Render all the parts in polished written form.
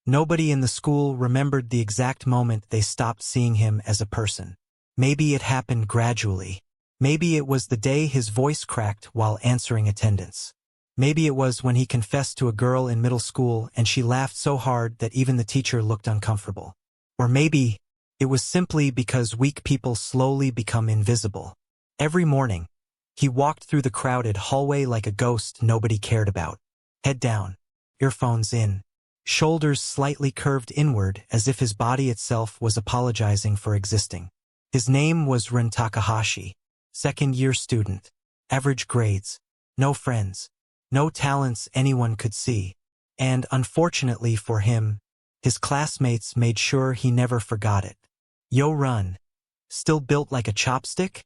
Nobody in the school remembered the exact moment they stopped seeing him as a person. Maybe it happened gradually. Maybe it was the day his voice cracked while answering attendance. Maybe it was when he confessed to a girl in middle school and she laughed so hard that even the teacher looked uncomfortable. Or maybe it was simply because weak people slowly become invisible. Every morning, he walked through the crowded hallway like a ghost nobody cared about. Head down, earphones in, shoulders slightly curved inward as if his body itself was apologizing for existing. His name was Rin Takahashi, second-year student, average grades, no friends, no talents anyone could see, and unfortunately for him, his classmates made sure he never forgot it. Yo Run, still built like a chopstick?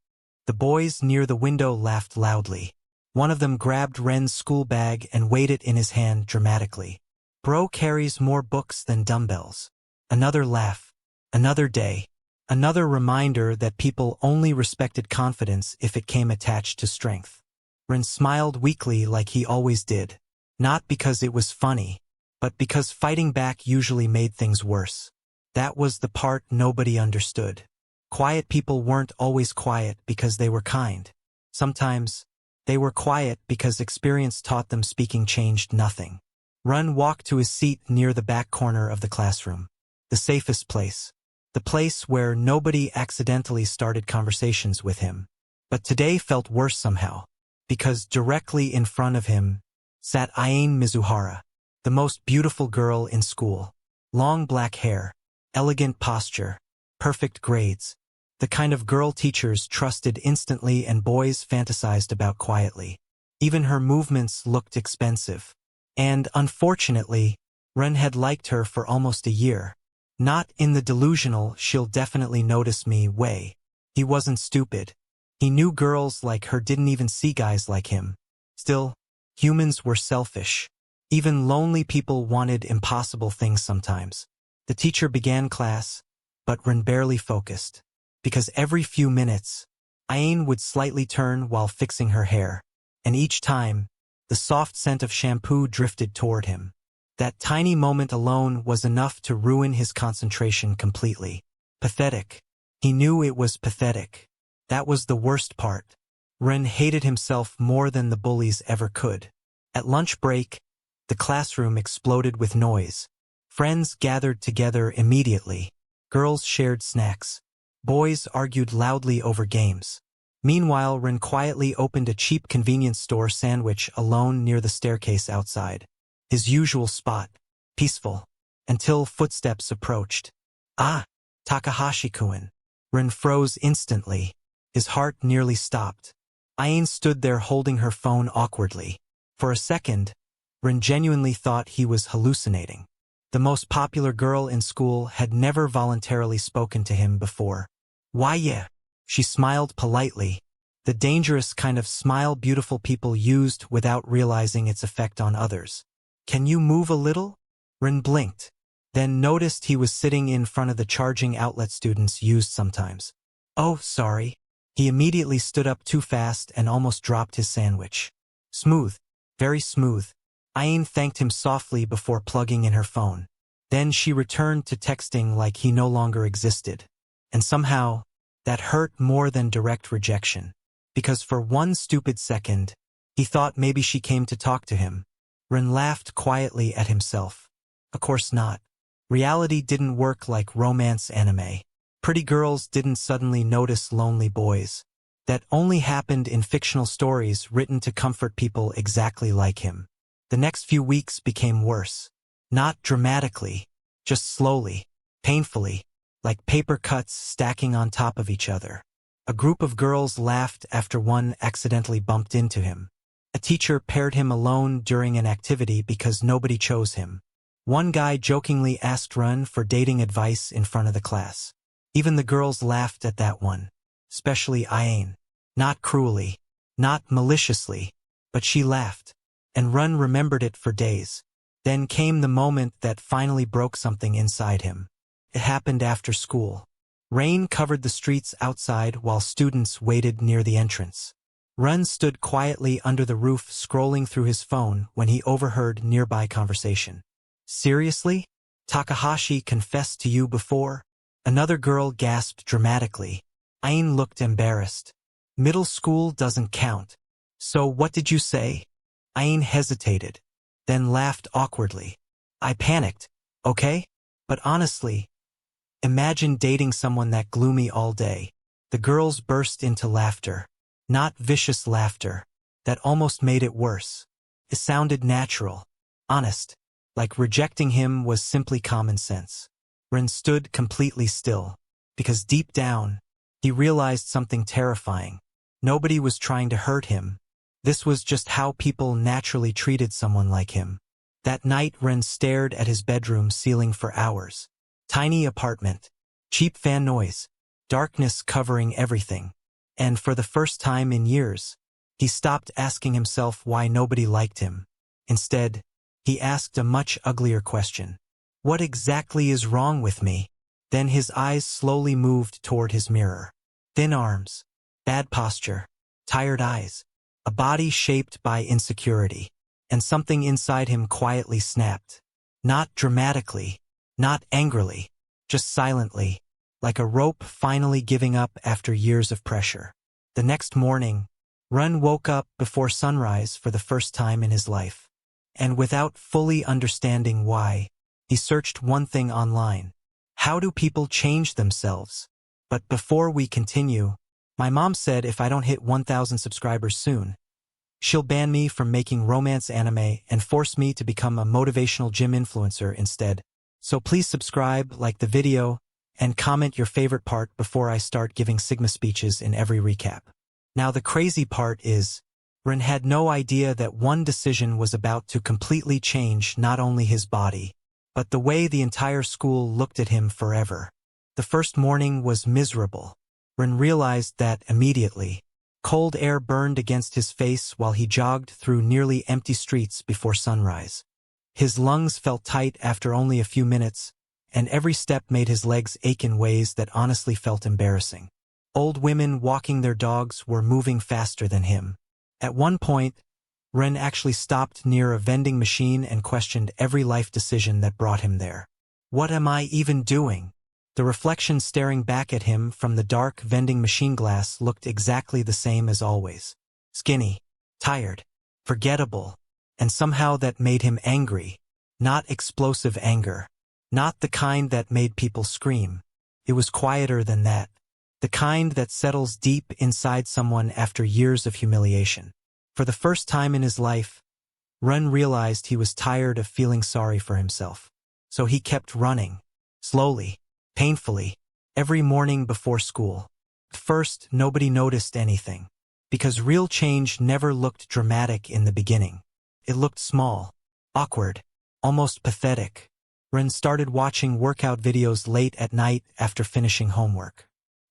The boys near the window laughed loudly. One of them grabbed Ren's school bag and weighed it in his hand dramatically. Bro carries more books than dumbbells. Another laugh. Another day. Another reminder that people only respected confidence if it came attached to strength. Ren smiled weakly like he always did. Not because it was funny, but because fighting back usually made things worse. That was the part nobody understood. Quiet people weren't always quiet because they were kind. Sometimes, they were quiet because experience taught them speaking changed nothing. Run walked to his seat near the back corner of the classroom. The safest place. The place where nobody accidentally started conversations with him. But today felt worse somehow, because directly in front of him sat Aine Mizuhara, the most beautiful girl in school. Long black hair, elegant posture, perfect grades. The kind of girl teachers trusted instantly and boys fantasized about quietly. Even her movements looked expensive. And, unfortunately, Ren had liked her for almost a year. Not in the delusional she'll definitely notice me way. He wasn't stupid. He knew girls like her didn't even see guys like him. Still, humans were selfish. Even lonely people wanted impossible things sometimes. The teacher began class, but Ren barely focused. Because every few minutes, Aine would slightly turn while fixing her hair. And each time, the soft scent of shampoo drifted toward him. That tiny moment alone was enough to ruin his concentration completely. Pathetic. He knew it was pathetic. That was the worst part. Ren hated himself more than the bullies ever could. At lunch break, the classroom exploded with noise. Friends gathered together immediately. Girls shared snacks. Boys argued loudly over games. Meanwhile, Ren quietly opened a cheap convenience store sandwich alone near the staircase outside. His usual spot, peaceful, until footsteps approached. Ah, Takahashi-kun. Ren froze instantly. His heart nearly stopped. Aine stood there holding her phone awkwardly. For a second, Ren genuinely thought he was hallucinating. The most popular girl in school had never voluntarily spoken to him before. Why yeah? She smiled politely, the dangerous kind of smile beautiful people used without realizing its effect on others. Can you move a little? Ren blinked, then noticed he was sitting in front of the charging outlet students used sometimes. Oh, sorry. He immediately stood up too fast and almost dropped his sandwich. Smooth, very smooth. Aine thanked him softly before plugging in her phone. Then she returned to texting like he no longer existed. And somehow, that hurt more than direct rejection. Because for one stupid second, he thought maybe she came to talk to him. Ren laughed quietly at himself. Of course not. Reality didn't work like romance anime. Pretty girls didn't suddenly notice lonely boys. That only happened in fictional stories written to comfort people exactly like him. The next few weeks became worse. Not dramatically, just slowly, painfully, like paper cuts stacking on top of each other. A group of girls laughed after one accidentally bumped into him. A teacher paired him alone during an activity because nobody chose him. One guy jokingly asked Ren for dating advice in front of the class. Even the girls laughed at that one, especially Aine. Not cruelly, not maliciously, but she laughed. And Ren remembered it for days. Then came the moment that finally broke something inside him. It happened after school. Rain covered the streets outside while students waited near the entrance. Ren stood quietly under the roof scrolling through his phone when he overheard nearby conversation. Seriously? Takahashi confessed to you before? Another girl gasped dramatically. Ain looked embarrassed. Middle school doesn't count. So what did you say? Ain hesitated, then laughed awkwardly. I panicked, okay? But honestly, imagine dating someone that gloomy all day. The girls burst into laughter. Not vicious laughter. That almost made it worse. It sounded natural, honest, like rejecting him was simply common sense. Ren stood completely still, because deep down, he realized something terrifying. Nobody was trying to hurt him. This was just how people naturally treated someone like him. That night, Ren stared at his bedroom ceiling for hours. Tiny apartment, cheap fan noise, darkness covering everything. And for the first time in years, he stopped asking himself why nobody liked him. Instead, he asked a much uglier question. What exactly is wrong with me? Then his eyes slowly moved toward his mirror. Thin arms, bad posture, tired eyes, a body shaped by insecurity, and something inside him quietly snapped. Not dramatically, not angrily, just silently, like a rope finally giving up after years of pressure. The next morning, Ren woke up before sunrise for the first time in his life. And without fully understanding why, he searched one thing online. How do people change themselves? But before we continue, my mom said if I don't hit 1,000 subscribers soon, she'll ban me from making romance anime and force me to become a motivational gym influencer instead. So please subscribe, like the video, and comment your favorite part before I start giving Sigma speeches in every recap. Now the crazy part is, Ren had no idea that one decision was about to completely change not only his body, but the way the entire school looked at him forever. The first morning was miserable. Ren realized that immediately. Cold air burned against his face while he jogged through nearly empty streets before sunrise. His lungs felt tight after only a few minutes, and every step made his legs ache in ways that honestly felt embarrassing. Old women walking their dogs were moving faster than him. At one point, Ren actually stopped near a vending machine and questioned every life decision that brought him there. What am I even doing? The reflection staring back at him from the dark vending machine glass looked exactly the same as always. Skinny, tired, forgettable, and somehow that made him angry. Not explosive anger. Not the kind that made people scream. It was quieter than that. The kind that settles deep inside someone after years of humiliation. For the first time in his life, Ren realized he was tired of feeling sorry for himself. So he kept running, slowly, painfully, every morning before school. At first, nobody noticed anything, because real change never looked dramatic in the beginning. It looked small, awkward, almost pathetic. Ren started watching workout videos late at night after finishing homework.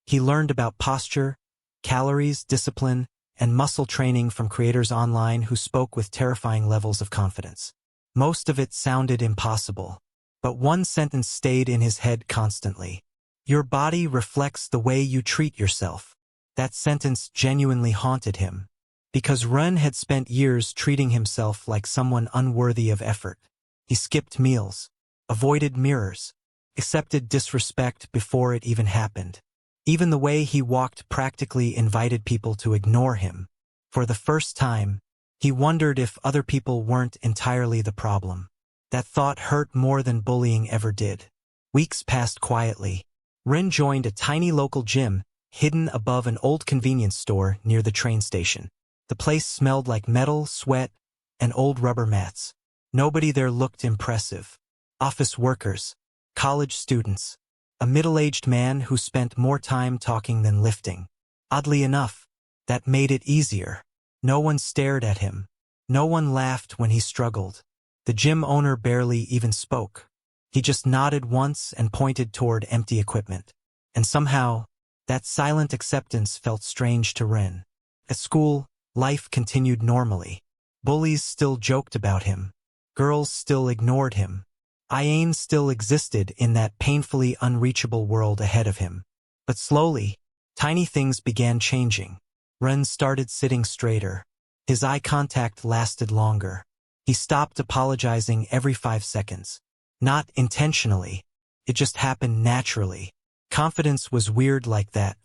He learned about posture, calories, discipline, and muscle training from creators online who spoke with terrifying levels of confidence. Most of it sounded impossible, but one sentence stayed in his head constantly. Your body reflects the way you treat yourself. That sentence genuinely haunted him, because Ren had spent years treating himself like someone unworthy of effort. He skipped meals, avoided mirrors, accepted disrespect before it even happened. Even the way he walked practically invited people to ignore him. For the first time, he wondered if other people weren't entirely the problem. That thought hurt more than bullying ever did. Weeks passed quietly. Ren joined a tiny local gym, hidden above an old convenience store near the train station. The place smelled like metal, sweat, and old rubber mats. Nobody there looked impressive. Office workers, college students, a middle-aged man who spent more time talking than lifting. Oddly enough, that made it easier. No one stared at him. No one laughed when he struggled. The gym owner barely even spoke. He just nodded once and pointed toward empty equipment. And somehow, that silent acceptance felt strange to Ren. At school, life continued normally. Bullies still joked about him. Girls still ignored him. Ain still existed in that painfully unreachable world ahead of him. But slowly, tiny things began changing. Ren started sitting straighter. His eye contact lasted longer. He stopped apologizing every 5 seconds. Not intentionally. It just happened naturally. Confidence was weird like that.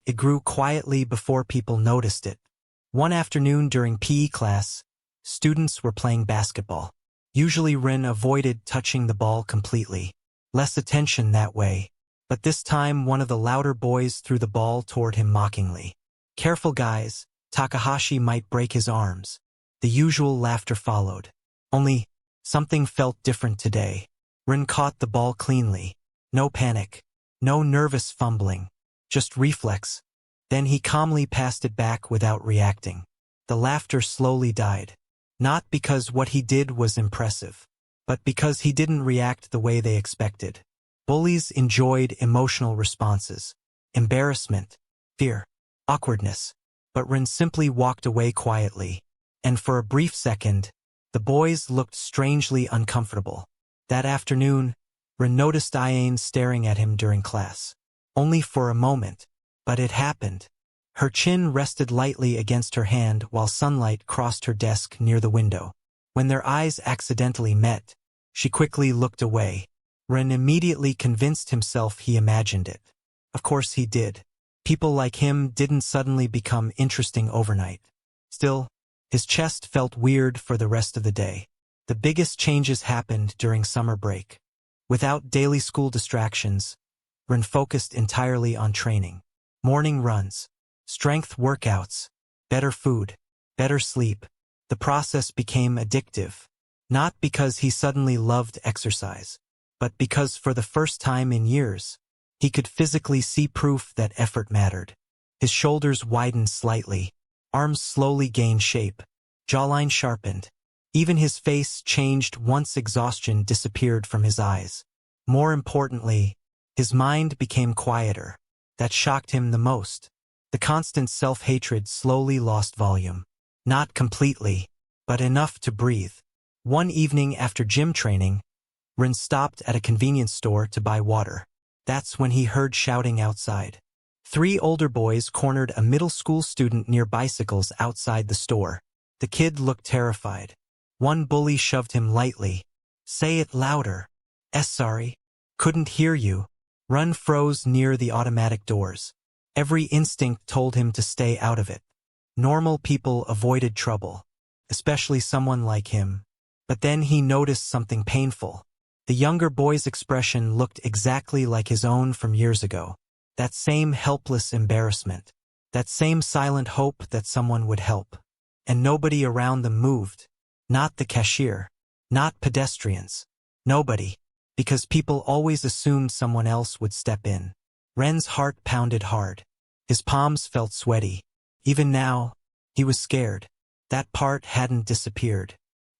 It grew quietly before people noticed it. One afternoon during PE class, students were playing basketball. Usually Rin avoided touching the ball completely. Less attention that way. But this time one of the louder boys threw the ball toward him mockingly. "Careful guys, Takahashi might break his arms." The usual laughter followed. Only, something felt different today. Rin caught the ball cleanly. No panic. No nervous fumbling. Just reflex. Then he calmly passed it back without reacting. The laughter slowly died. Not because what he did was impressive, but because he didn't react the way they expected. Bullies enjoyed emotional responses. Embarrassment, fear, awkwardness. But Rin simply walked away quietly. And for a brief second, the boys looked strangely uncomfortable. That afternoon, Rin noticed Iane staring at him during class. Only for a moment, but it happened. Her chin rested lightly against her hand while sunlight crossed her desk near the window. When their eyes accidentally met, she quickly looked away. Rin immediately convinced himself he imagined it. Of course he did. People like him didn't suddenly become interesting overnight. Still, his chest felt weird for the rest of the day. The biggest changes happened during summer break. Without daily school distractions, Rin focused entirely on training. Morning runs, strength workouts, better food, better sleep. The process became addictive. Not because he suddenly loved exercise, but because for the first time in years, he could physically see proof that effort mattered. His shoulders widened slightly, arms slowly gained shape, jawline sharpened. Even his face changed once exhaustion disappeared from his eyes. More importantly, his mind became quieter. That shocked him the most. The constant self-hatred slowly lost volume. Not completely, but enough to breathe. One evening after gym training, Rin stopped at a convenience store to buy water. That's when he heard shouting outside. 3 older boys cornered a middle school student near bicycles outside the store. The kid looked terrified. One bully shoved him lightly. "Say it louder." Sorry. Couldn't hear you." Rin froze near the automatic doors. Every instinct told him to stay out of it. Normal people avoided trouble, especially someone like him. But then he noticed something painful. The younger boy's expression looked exactly like his own from years ago. That same helpless embarrassment. That same silent hope that someone would help. And nobody around them moved. Not the cashier. Not pedestrians. Nobody. Because people always assumed someone else would step in. Ren's heart pounded hard. His palms felt sweaty. Even now, he was scared. That part hadn't disappeared.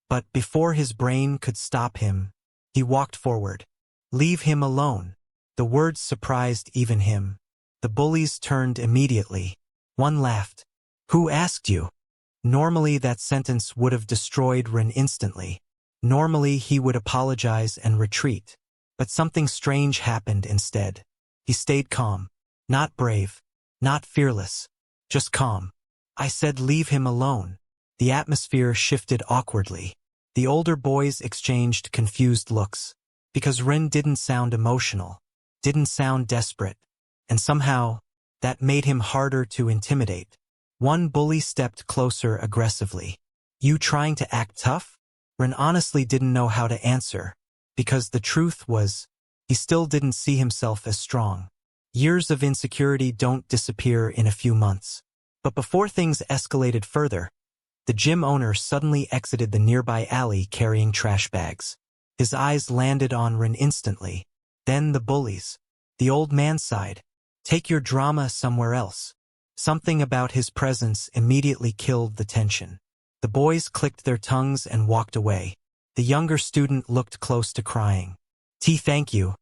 But before his brain could stop him, he walked forward. "Leave him alone." The words surprised even him. The bullies turned immediately. One laughed. "Who asked you?" Normally that sentence would have destroyed Rin instantly. Normally he would apologize and retreat. But something strange happened instead. He stayed calm. Not brave. Not fearless. Just calm. "I said leave him alone." The atmosphere shifted awkwardly. The older boys exchanged confused looks. Because Rin didn't sound emotional. Didn't sound desperate. And somehow, that made him harder to intimidate. One bully stepped closer aggressively. "You trying to act tough?" Rin honestly didn't know how to answer. Because the truth was, he still didn't see himself as strong. Years of insecurity don't disappear in a few months. But before things escalated further, the gym owner suddenly exited the nearby alley carrying trash bags. His eyes landed on Rin instantly. Then the bullies. The old man sighed. "Take your drama somewhere else." Something about his presence immediately killed the tension. The boys clicked their tongues and walked away. The younger student looked close to crying. Thank you."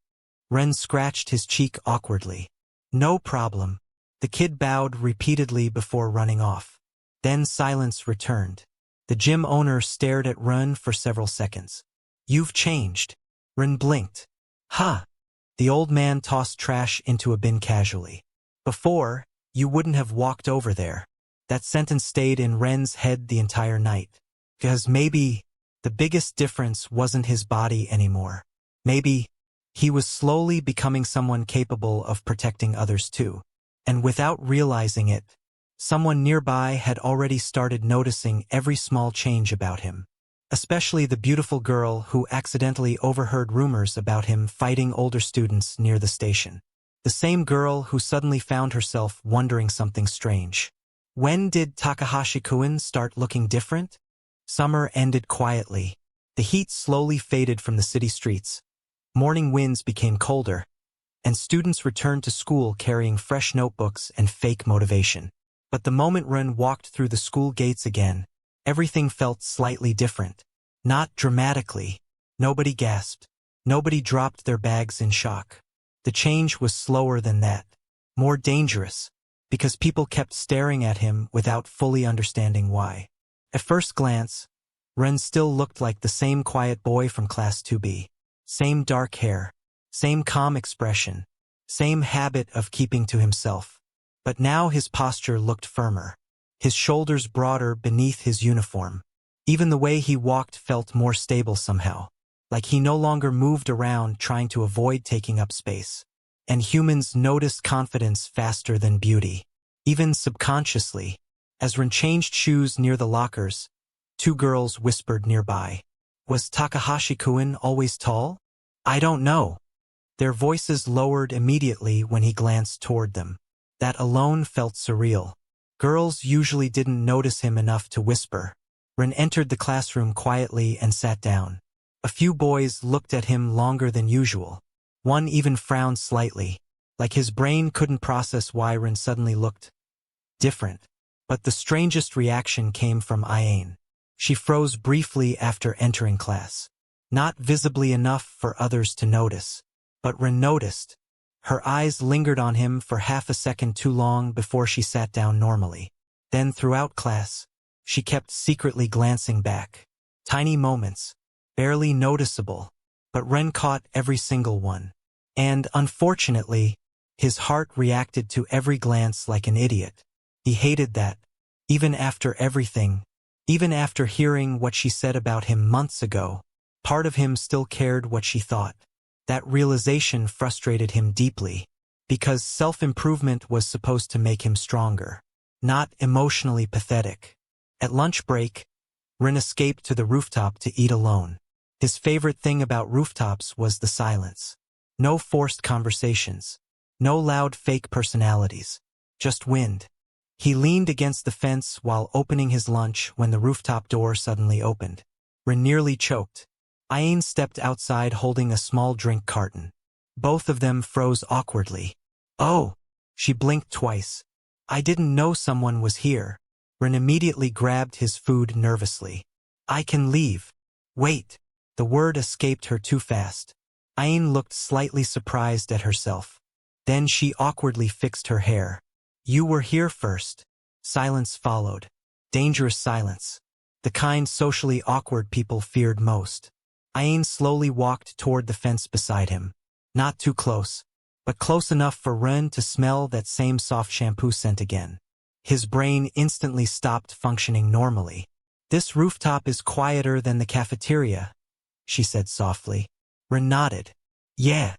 Ren scratched his cheek awkwardly. "No problem." The kid bowed repeatedly before running off. Then silence returned. The gym owner stared at Ren for several seconds. "You've changed." Ren blinked. "Huh." The old man tossed trash into a bin casually. "Before, you wouldn't have walked over there." That sentence stayed in Ren's head the entire night. Because maybe the biggest difference wasn't his body anymore. Maybe he was slowly becoming someone capable of protecting others too. And without realizing it, someone nearby had already started noticing every small change about him. Especially the beautiful girl who accidentally overheard rumors about him fighting older students near the station. The same girl who suddenly found herself wondering something strange. When did Takahashi-kun start looking different? Summer ended quietly. The heat slowly faded from the city streets. Morning winds became colder, and students returned to school carrying fresh notebooks and fake motivation. But the moment Ren walked through the school gates again, everything felt slightly different. Not dramatically. Nobody gasped. Nobody dropped their bags in shock. The change was slower than that. More dangerous, because people kept staring at him without fully understanding why. At first glance, Ren still looked like the same quiet boy from Class 2B. Same dark hair, same calm expression, same habit of keeping to himself. But now his posture looked firmer. His shoulders broader beneath his uniform. Even the way he walked felt more stable somehow, like he no longer moved around trying to avoid taking up space. And humans noticed confidence faster than beauty, even subconsciously. As Ren changed shoes near the lockers, two girls whispered nearby. Was Takahashi-kun always tall? I don't know. Their voices lowered immediately when he glanced toward them. That alone felt surreal. Girls usually didn't notice him enough to whisper. Ren entered the classroom quietly and sat down. A few boys looked at him longer than usual. One even frowned slightly, like his brain couldn't process why Ren suddenly looked different. But the strangest reaction came from Aine. She froze briefly after entering class. Not visibly enough for others to notice. But Ren noticed. Her eyes lingered on him for half a second too long before she sat down normally. Then throughout class, she kept secretly glancing back. Tiny moments, barely noticeable, but Ren caught every single one. And, unfortunately, his heart reacted to every glance like an idiot. He hated that. Even after everything, even after hearing what she said about him months ago, part of him still cared what she thought. That realization frustrated him deeply, because self-improvement was supposed to make him stronger, not emotionally pathetic. At lunch break, Ren escaped to the rooftop to eat alone. His favorite thing about rooftops was the silence. No forced conversations. No loud fake personalities. Just wind. He leaned against the fence while opening his lunch when the rooftop door suddenly opened. Ren nearly choked. Aine stepped outside holding a small drink carton. Both of them froze awkwardly. Oh! She blinked twice. I didn't know someone was here. Ren immediately grabbed his food nervously. I can leave. Wait. The word escaped her too fast. Aine looked slightly surprised at herself. Then she awkwardly fixed her hair. You were here first. Silence followed. Dangerous silence. The kind socially awkward people feared most. Aine slowly walked toward the fence beside him. Not too close, but close enough for Ren to smell that same soft shampoo scent again. His brain instantly stopped functioning normally. This rooftop is quieter than the cafeteria, she said softly. Ren nodded. Yeah.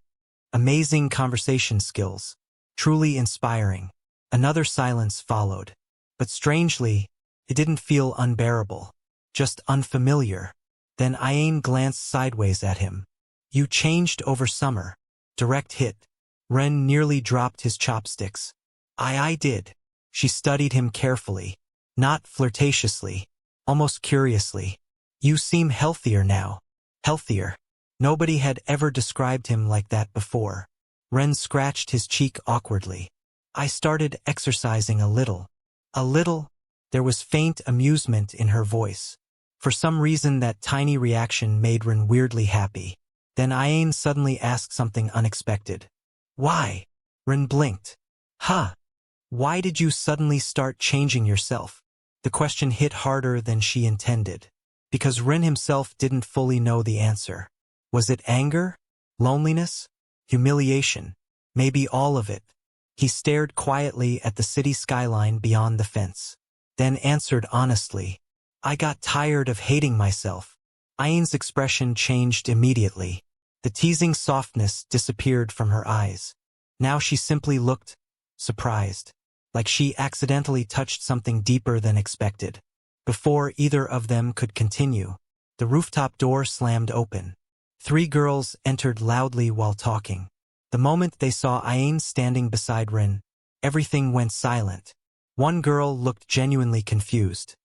Amazing conversation skills. Truly inspiring. Another silence followed. But strangely, it didn't feel unbearable. Just unfamiliar. Then Aine glanced sideways at him. You changed over summer. Direct hit. Ren nearly dropped his chopsticks. I did. She studied him carefully. Not flirtatiously. Almost curiously. You seem healthier now. Healthier. Nobody had ever described him like that before. Ren scratched his cheek awkwardly. I started exercising a little. A little? There was faint amusement in her voice. For some reason that tiny reaction made Ren weirdly happy. Then Aine suddenly asked something unexpected. Why? Ren blinked. Huh. Why did you suddenly start changing yourself? The question hit harder than she intended. Because Ren himself didn't fully know the answer. Was it anger? Loneliness? Humiliation? Maybe all of it. He stared quietly at the city skyline beyond the fence. Then answered honestly. I got tired of hating myself. Aine's expression changed immediately. The teasing softness disappeared from her eyes. Now she simply looked surprised, like she accidentally touched something deeper than expected. Before either of them could continue, the rooftop door slammed open. 3 girls entered loudly while talking. The moment they saw Ayn standing beside Rin, everything went silent. One girl looked genuinely confused.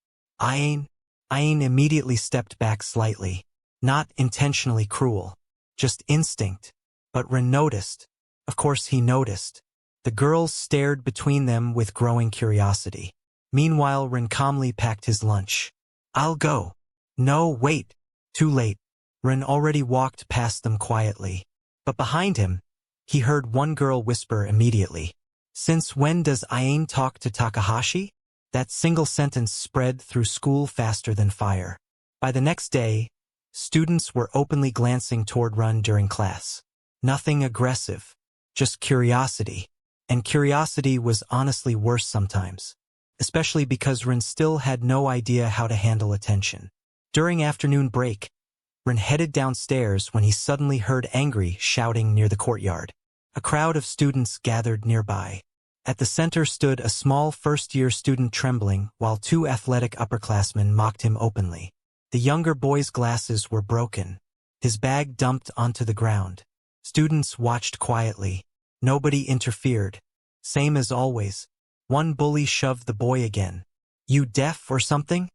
Ayn immediately stepped back slightly. Not intentionally cruel, just instinct. But Rin noticed. Of course he noticed. The girls stared between them with growing curiosity. Meanwhile, Rin calmly packed his lunch. I'll go. No, wait. Too late. Rin already walked past them quietly. But behind him, he heard one girl whisper immediately. Since when does Ayn talk to Takahashi? That single sentence spread through school faster than fire. By the next day, students were openly glancing toward Rin during class. Nothing aggressive, just curiosity. And curiosity was honestly worse sometimes, especially because Rin still had no idea how to handle attention. During afternoon break, Rin headed downstairs when he suddenly heard angry shouting near the courtyard. A crowd of students gathered nearby. At the center stood a small first-year student trembling while 2 athletic upperclassmen mocked him openly. The younger boy's glasses were broken. His bag dumped onto the ground. Students watched quietly. Nobody interfered. Same as always. One bully shoved the boy again. You deaf or something?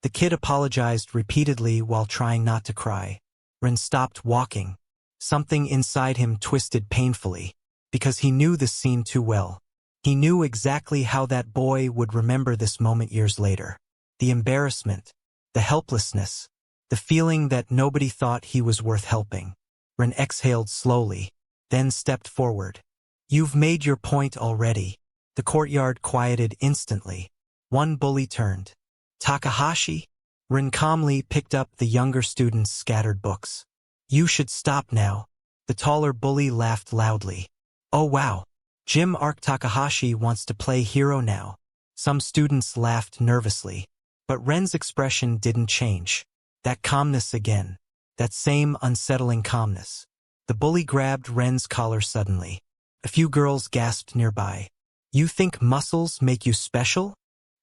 The kid apologized repeatedly while trying not to cry. Rin stopped walking. Something inside him twisted painfully, because he knew this scene too well. He knew exactly how that boy would remember this moment years later. The embarrassment, the helplessness, the feeling that nobody thought he was worth helping. Rin exhaled slowly, then stepped forward. You've made your point already. The courtyard quieted instantly. One bully turned. Takahashi? Rin calmly picked up the younger student's scattered books. You should stop now. The taller bully laughed loudly. Oh wow. Jim Arc Takahashi wants to play hero now. Some students laughed nervously. But Ren's expression didn't change. That calmness again. That same unsettling calmness. The bully grabbed Ren's collar suddenly. A few girls gasped nearby. You think muscles make you special?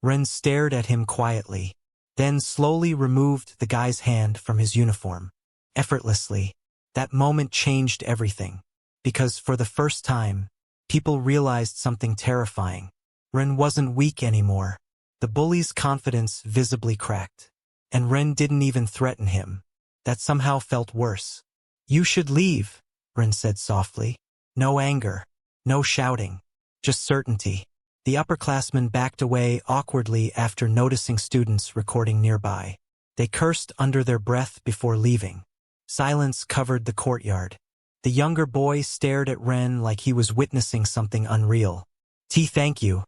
Ren stared at him quietly, then slowly removed the guy's hand from his uniform. Effortlessly. That moment changed everything. Because for the first time, people realized something terrifying. Ren wasn't weak anymore. The bully's confidence visibly cracked. And Ren didn't even threaten him. That somehow felt worse. You should leave, Ren said softly. No anger. No shouting. Just certainty. The upperclassmen backed away awkwardly after noticing students recording nearby. They cursed under their breath before leaving. Silence covered the courtyard. The younger boy stared at Ren like he was witnessing something unreal. Thank you.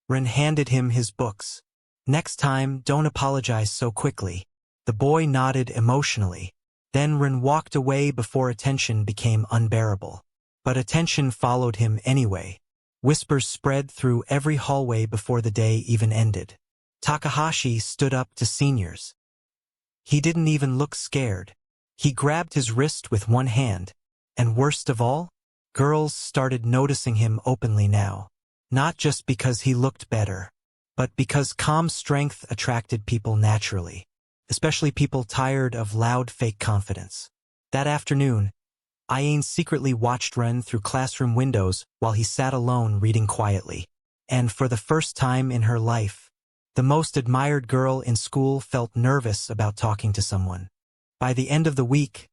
Ren handed him his books. Next time, don't apologize so quickly. The boy nodded emotionally. Then Ren walked away before attention became unbearable. But attention followed him anyway. Whispers spread through every hallway before the day even ended. Takahashi stood up to seniors. He didn't even look scared. He grabbed his wrist with one hand. And worst of all, girls started noticing him openly now. Not just because he looked better, but because calm strength attracted people naturally. Especially people tired of loud fake confidence. That afternoon, Ayn secretly watched Ren through classroom windows while he sat alone reading quietly. And for the first time in her life, the most admired girl in school felt nervous about talking to someone. By the end of the week,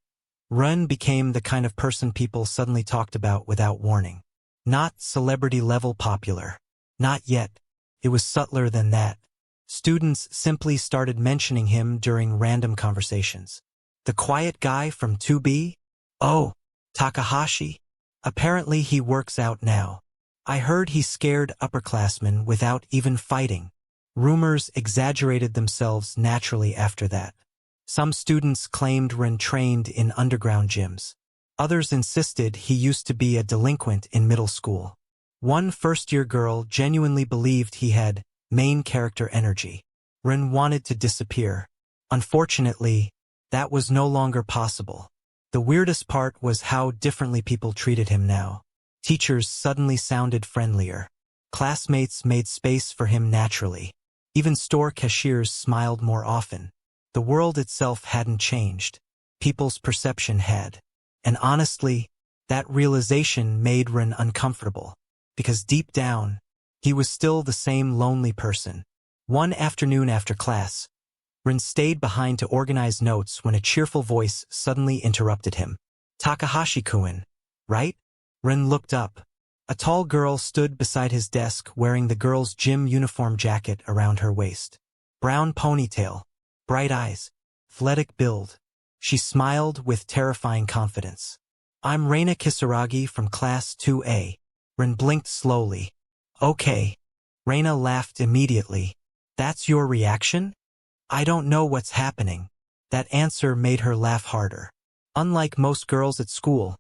Ren became the kind of person people suddenly talked about without warning. Not celebrity-level popular. Not yet. It was subtler than that. Students simply started mentioning him during random conversations. The quiet guy from 2B? Oh, Takahashi? Apparently he works out now. I heard he scared upperclassmen without even fighting. Rumors exaggerated themselves naturally after that. Some students claimed Ren trained in underground gyms. Others insisted he used to be a delinquent in middle school. One first-year girl genuinely believed he had main character energy. Ren wanted to disappear. Unfortunately, that was no longer possible. The weirdest part was how differently people treated him now. Teachers suddenly sounded friendlier. Classmates made space for him naturally. Even store cashiers smiled more often. The world itself hadn't changed. People's perception had. And honestly, that realization made Ren uncomfortable. Because deep down, he was still the same lonely person. One afternoon after class, Ren stayed behind to organize notes when a cheerful voice suddenly interrupted him. "Takahashi-kun, right?" Ren looked up. A tall girl stood beside his desk wearing the girl's gym uniform jacket around her waist. Brown ponytail, bright eyes, athletic build. She smiled with terrifying confidence. "I'm Reina Kisaragi from Class 2A. Ren blinked slowly. "Okay." Reina laughed immediately. "That's your reaction?" "I don't know what's happening." That answer made her laugh harder. Unlike most girls at school,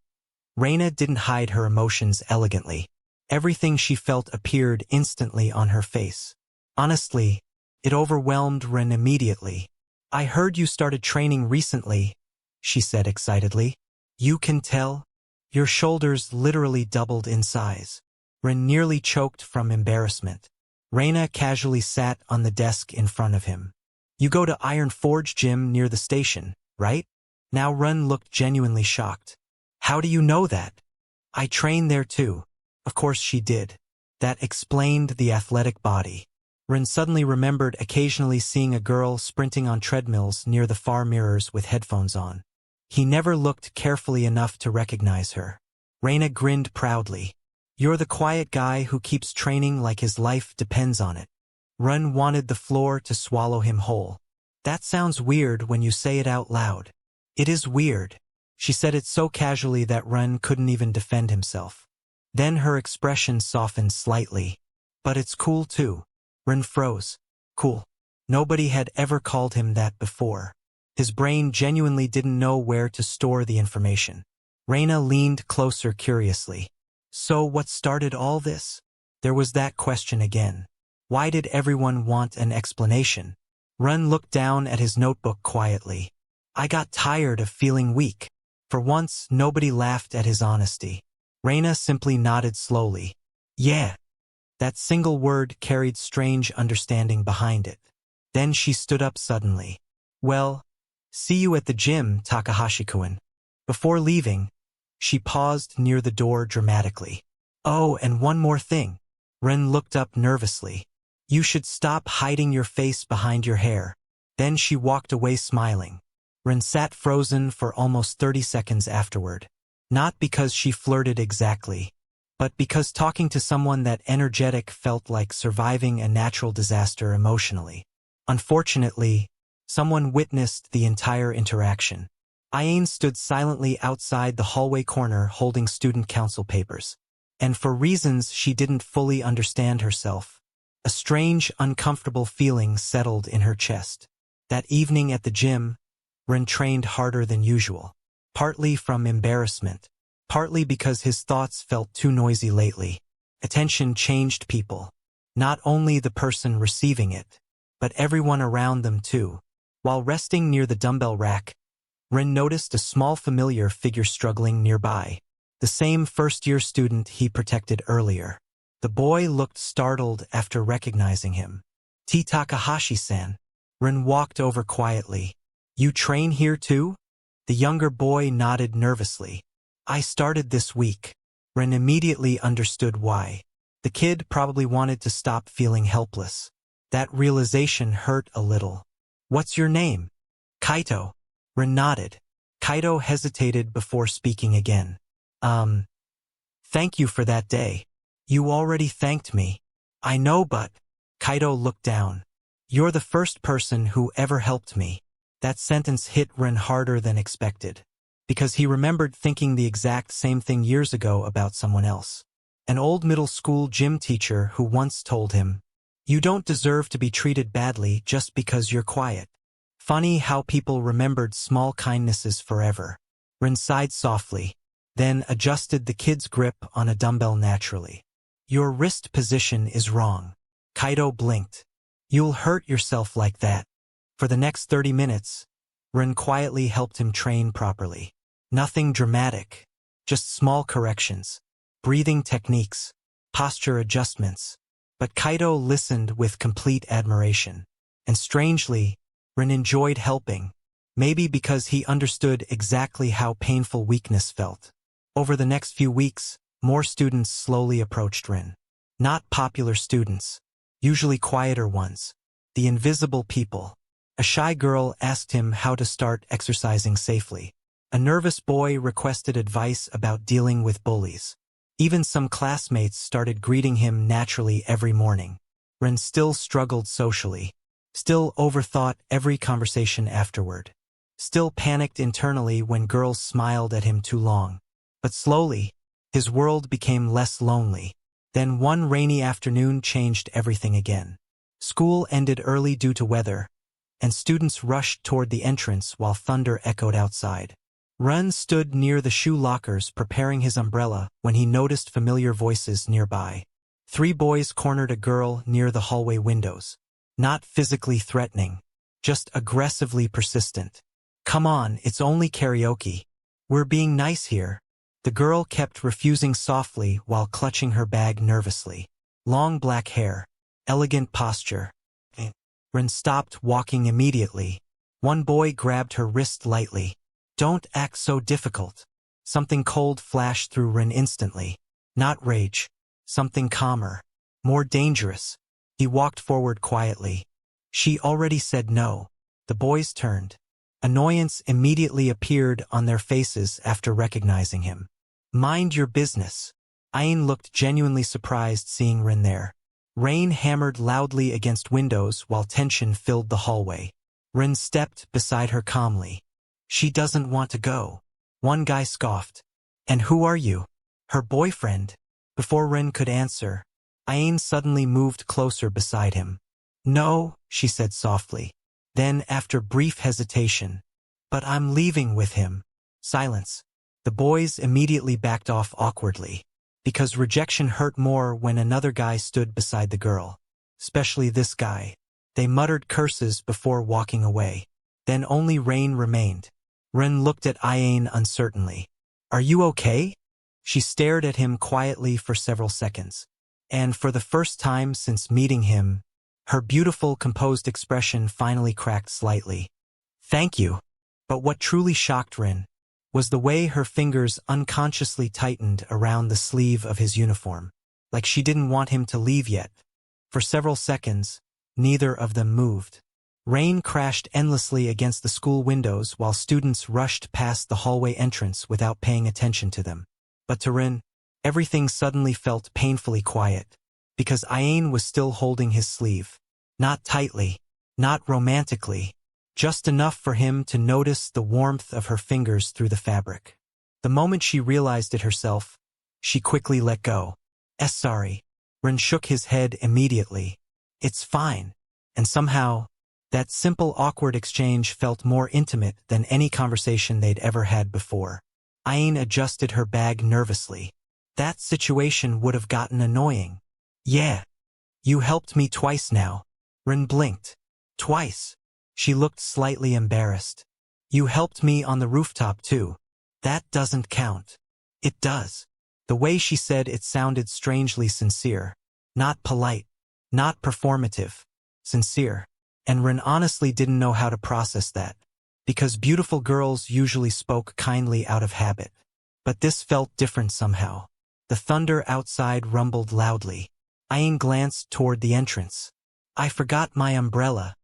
Reina didn't hide her emotions elegantly. Everything she felt appeared instantly on her face. Honestly, it overwhelmed Ren immediately. "I heard you started training recently," she said excitedly. "You can tell?" Your shoulders literally doubled in size. Ren nearly choked from embarrassment. Reina casually sat on the desk in front of him. "You go to Iron Forge Gym near the station, right?" Now Ren looked genuinely shocked. "How do you know that?" "I train there too." Of course she did. That explained the athletic body. Ren suddenly remembered occasionally seeing a girl sprinting on treadmills near the far mirrors with headphones on. He never looked carefully enough to recognize her. Reina grinned proudly. "You're the quiet guy who keeps training like his life depends on it." Ren wanted the floor to swallow him whole. "That sounds weird when you say it out loud." "It is weird." She said it so casually that Ren couldn't even defend himself. Then her expression softened slightly. "But it's cool too." Ren froze. Cool. Nobody had ever called him that before. His brain genuinely didn't know where to store the information. Reina leaned closer curiously. "So what started all this?" There was that question again. Why did everyone want an explanation? Ren looked down at his notebook quietly. "I got tired of feeling weak." For once, nobody laughed at his honesty. Reina simply nodded slowly. "Yeah." That single word carried strange understanding behind it. Then she stood up suddenly. "Well, see you at the gym, Takahashi-kun." Before leaving, she paused near the door dramatically. "Oh, and one more thing." Ren looked up nervously. "You should stop hiding your face behind your hair." Then she walked away smiling. Ren sat frozen for almost 30 seconds afterward. Not because she flirted exactly, but because talking to someone that energetic felt like surviving a natural disaster emotionally. Unfortunately, someone witnessed the entire interaction. Ayn stood silently outside the hallway corner holding student council papers. And for reasons she didn't fully understand herself, a strange, uncomfortable feeling settled in her chest. That evening at the gym, Ren trained harder than usual. Partly from embarrassment, partly because his thoughts felt too noisy lately. Attention changed people. Not only the person receiving it, but everyone around them too. While resting near the dumbbell rack, Ren noticed a small familiar figure struggling nearby. The same first-year student he protected earlier. The boy looked startled after recognizing him. "T. Takahashi-san." Ren walked over quietly. "You train here too?" The younger boy nodded nervously. "I started this week." Ren immediately understood why. The kid probably wanted to stop feeling helpless. That realization hurt a little. "What's your name?" "Kaito." Ren nodded. Kaito hesitated before speaking again. Thank you for that day." "You already thanked me." "I know, but..." Kaito looked down. "You're the first person who ever helped me." That sentence hit Ren harder than expected, because he remembered thinking the exact same thing years ago about someone else. An old middle school gym teacher who once told him, "You don't deserve to be treated badly just because you're quiet." Funny how people remembered small kindnesses forever. Ren sighed softly, then adjusted the kid's grip on a dumbbell naturally. "Your wrist position is wrong." Kaito blinked. "You'll hurt yourself like that." For the next 30 minutes, Ren quietly helped him train properly. Nothing dramatic. Just small corrections. Breathing techniques. Posture adjustments. But Kaido listened with complete admiration. And strangely, Rin enjoyed helping. Maybe because he understood exactly how painful weakness felt. Over the next few weeks, more students slowly approached Rin. Not popular students. Usually quieter ones. The invisible people. A shy girl asked him how to start exercising safely. A nervous boy requested advice about dealing with bullies. Even some classmates started greeting him naturally every morning. Ren still struggled socially. Still overthought every conversation afterward. Still panicked internally when girls smiled at him too long. But slowly, his world became less lonely. Then one rainy afternoon changed everything again. School ended early due to weather, and students rushed toward the entrance while thunder echoed outside. Ren stood near the shoe lockers preparing his umbrella when he noticed familiar voices nearby. 3 boys cornered a girl near the hallway windows. Not physically threatening, just aggressively persistent. "Come on, it's only karaoke. We're being nice here." The girl kept refusing softly while clutching her bag nervously. Long black hair. Elegant posture. Ren stopped walking immediately. One boy grabbed her wrist lightly. "Don't act so difficult." Something cold flashed through Ren instantly. Not rage. Something calmer. More dangerous. He walked forward quietly. "She already said no." The boys turned. Annoyance immediately appeared on their faces after recognizing him. "Mind your business." Ain looked genuinely surprised seeing Ren there. Rain hammered loudly against windows while tension filled the hallway. Ren stepped beside her calmly. "She doesn't want to go." One guy scoffed. "And who are you?" "Her boyfriend." Before Ren could answer, Ain suddenly moved closer beside him. "No," she said softly. Then, after brief hesitation, "But I'm leaving with him." Silence. The boys immediately backed off awkwardly. Because rejection hurt more when another guy stood beside the girl. Especially this guy. They muttered curses before walking away. Then only Rain remained. Ren looked at Ain uncertainly. "Are you okay?" She stared at him quietly for several seconds. And for the first time since meeting him, her beautiful, composed expression finally cracked slightly. "Thank you." But what truly shocked Rin was the way her fingers unconsciously tightened around the sleeve of his uniform, like she didn't want him to leave yet. For several seconds, neither of them moved. Rain crashed endlessly against the school windows while students rushed past the hallway entrance without paying attention to them. But to Rin, everything suddenly felt painfully quiet, because Ain was still holding his sleeve. Not tightly, not romantically, just enough for him to notice the warmth of her fingers through the fabric. The moment she realized it herself, she quickly let go. Sorry." Ren shook his head immediately. "It's fine." And somehow, that simple awkward exchange felt more intimate than any conversation they'd ever had before. Ain adjusted her bag nervously. "That situation would have gotten annoying." "Yeah. You helped me twice now." Ren blinked. "Twice?" She looked slightly embarrassed. "You helped me on the rooftop too." "That doesn't count." "It does." The way she said it sounded strangely sincere. Not polite. Not performative. Sincere. And Ren honestly didn't know how to process that. Because beautiful girls usually spoke kindly out of habit. But this felt different somehow. The thunder outside rumbled loudly. Ain glanced toward the entrance. "I forgot my umbrella."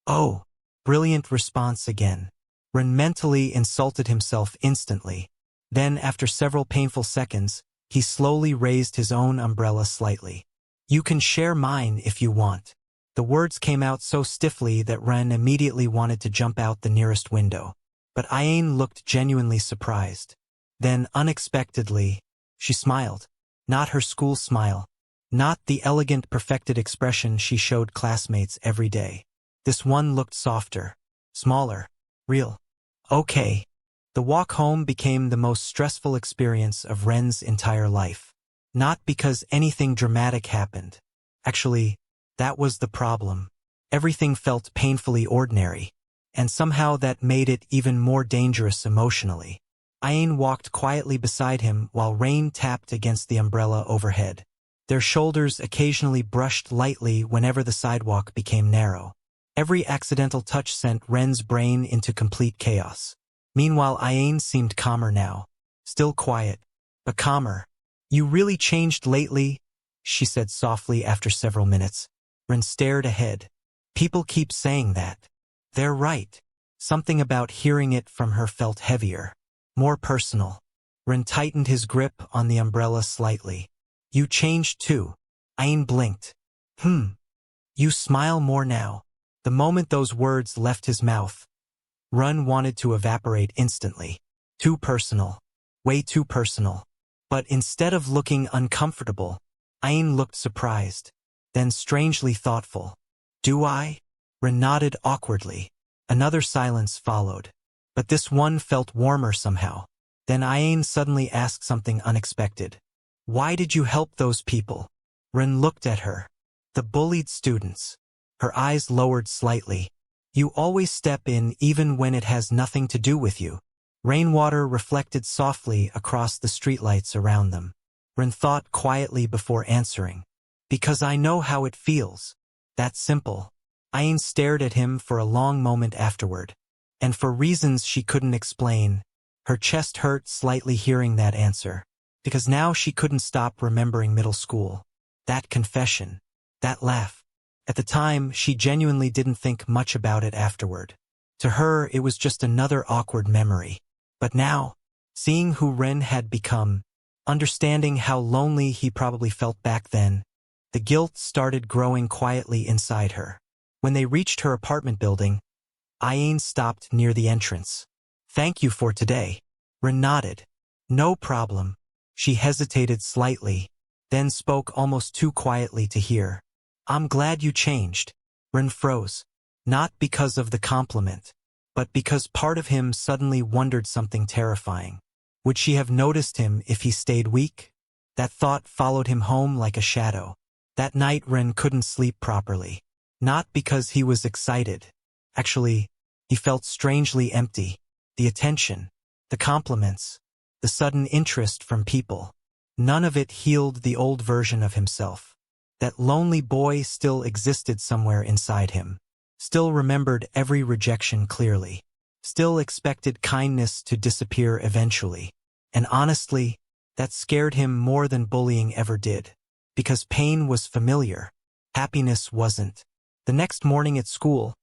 "Oh." Brilliant response again. Ren mentally insulted himself instantly. Then, after several painful seconds, he slowly raised his own umbrella slightly. "You can share mine if you want." The words came out so stiffly that Ren immediately wanted to jump out the nearest window. But Ain looked genuinely surprised. Then, unexpectedly, she smiled. Not her school smile. Not the elegant, perfected expression she showed classmates every day. This one looked softer, smaller, real. "Okay." The walk home became the most stressful experience of Ren's entire life. Not because anything dramatic happened. Actually, that was the problem. Everything felt painfully ordinary. And somehow that made it even more dangerous emotionally. Ayn walked quietly beside him while rain tapped against the umbrella overhead. Their shoulders occasionally brushed lightly whenever the sidewalk became narrow. Every accidental touch sent Ren's brain into complete chaos. Meanwhile, Ayn seemed calmer now. Still quiet, but calmer. "You really changed lately," she said softly after several minutes. Ren stared ahead. People keep saying that. They're right. Something about hearing it from her felt heavier. More personal. Ren tightened his grip on the umbrella slightly. "You changed too." Ayn blinked. You smile more now." The moment those words left his mouth, Ren wanted to evaporate instantly. Too personal. Way too personal. But instead of looking uncomfortable, Ayn looked surprised, then strangely thoughtful. "Do I?" Ren nodded awkwardly. Another silence followed. But this one felt warmer somehow. Then Ayn suddenly asked something unexpected. "Why did you help those people?" Ren looked at her. "The bullied students." Her eyes lowered slightly. "You always step in even when it has nothing to do with you." Rainwater reflected softly across the streetlights around them. Ren thought quietly before answering. "Because I know how it feels. That's simple." Ayn stared at him for a long moment afterward. And for reasons she couldn't explain, her chest hurt slightly hearing that answer. Because now she couldn't stop remembering middle school. That confession. That laugh. At the time, she genuinely didn't think much about it afterward. To her, it was just another awkward memory. But now, seeing who Ren had become, understanding how lonely he probably felt back then, the guilt started growing quietly inside her. When they reached her apartment building, Ayn stopped near the entrance. "Thank you for today." Ren nodded. "No problem." She hesitated slightly, then spoke almost too quietly to hear. "I'm glad you changed." Ren froze. Not because of the compliment, but because part of him suddenly wondered something terrifying. Would she have noticed him if he stayed weak? That thought followed him home like a shadow. That night Ren couldn't sleep properly. Not because he was excited. Actually, he felt strangely empty. The attention, the compliments, the sudden interest from people. None of it healed the old version of himself. That lonely boy still existed somewhere inside him. Still remembered every rejection clearly. Still expected kindness to disappear eventually. And honestly, that scared him more than bullying ever did. Because pain was familiar. Happiness wasn't. The next morning at school,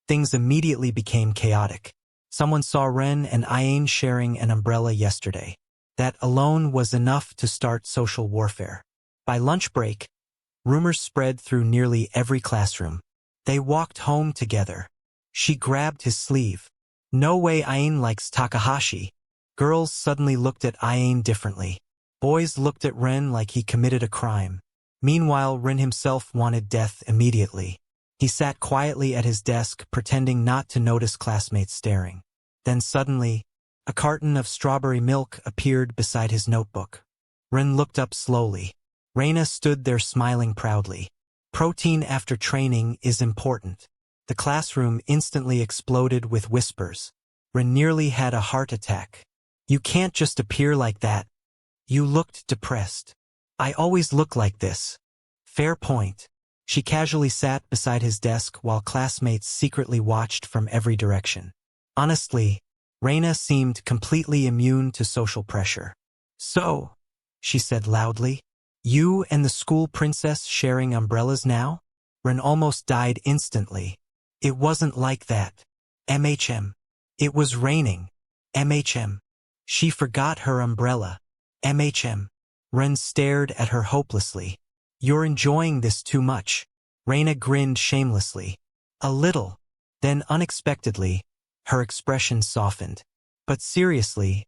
things immediately became chaotic. Someone saw Ren and Ayn sharing an umbrella yesterday. That alone was enough to start social warfare. By lunch break, rumors spread through nearly every classroom. They walked home together. She grabbed his sleeve. "No way, Ayn likes Takahashi." Girls suddenly looked at Ayn differently. Boys looked at Ren like he committed a crime. Meanwhile, Ren himself wanted death immediately. He sat quietly at his desk, pretending not to notice classmates staring. Then suddenly, a carton of strawberry milk appeared beside his notebook. Ren looked up slowly. Reina stood there smiling proudly. "Protein after training is important." The classroom instantly exploded with whispers. Ren nearly had a heart attack. "You can't just appear like that." "You looked depressed." "I always look like this." "Fair point." She casually sat beside his desk while classmates secretly watched from every direction. Honestly, Reina seemed completely immune to social pressure. "So," she said loudly, "you and the school princess sharing umbrellas now?" Ren almost died instantly. "It wasn't like that. MHM. It was raining. MHM. She forgot her umbrella. MHM." Ren stared at her hopelessly. "You're enjoying this too much." Reina grinned shamelessly. "A little." Then unexpectedly, her expression softened. "But seriously,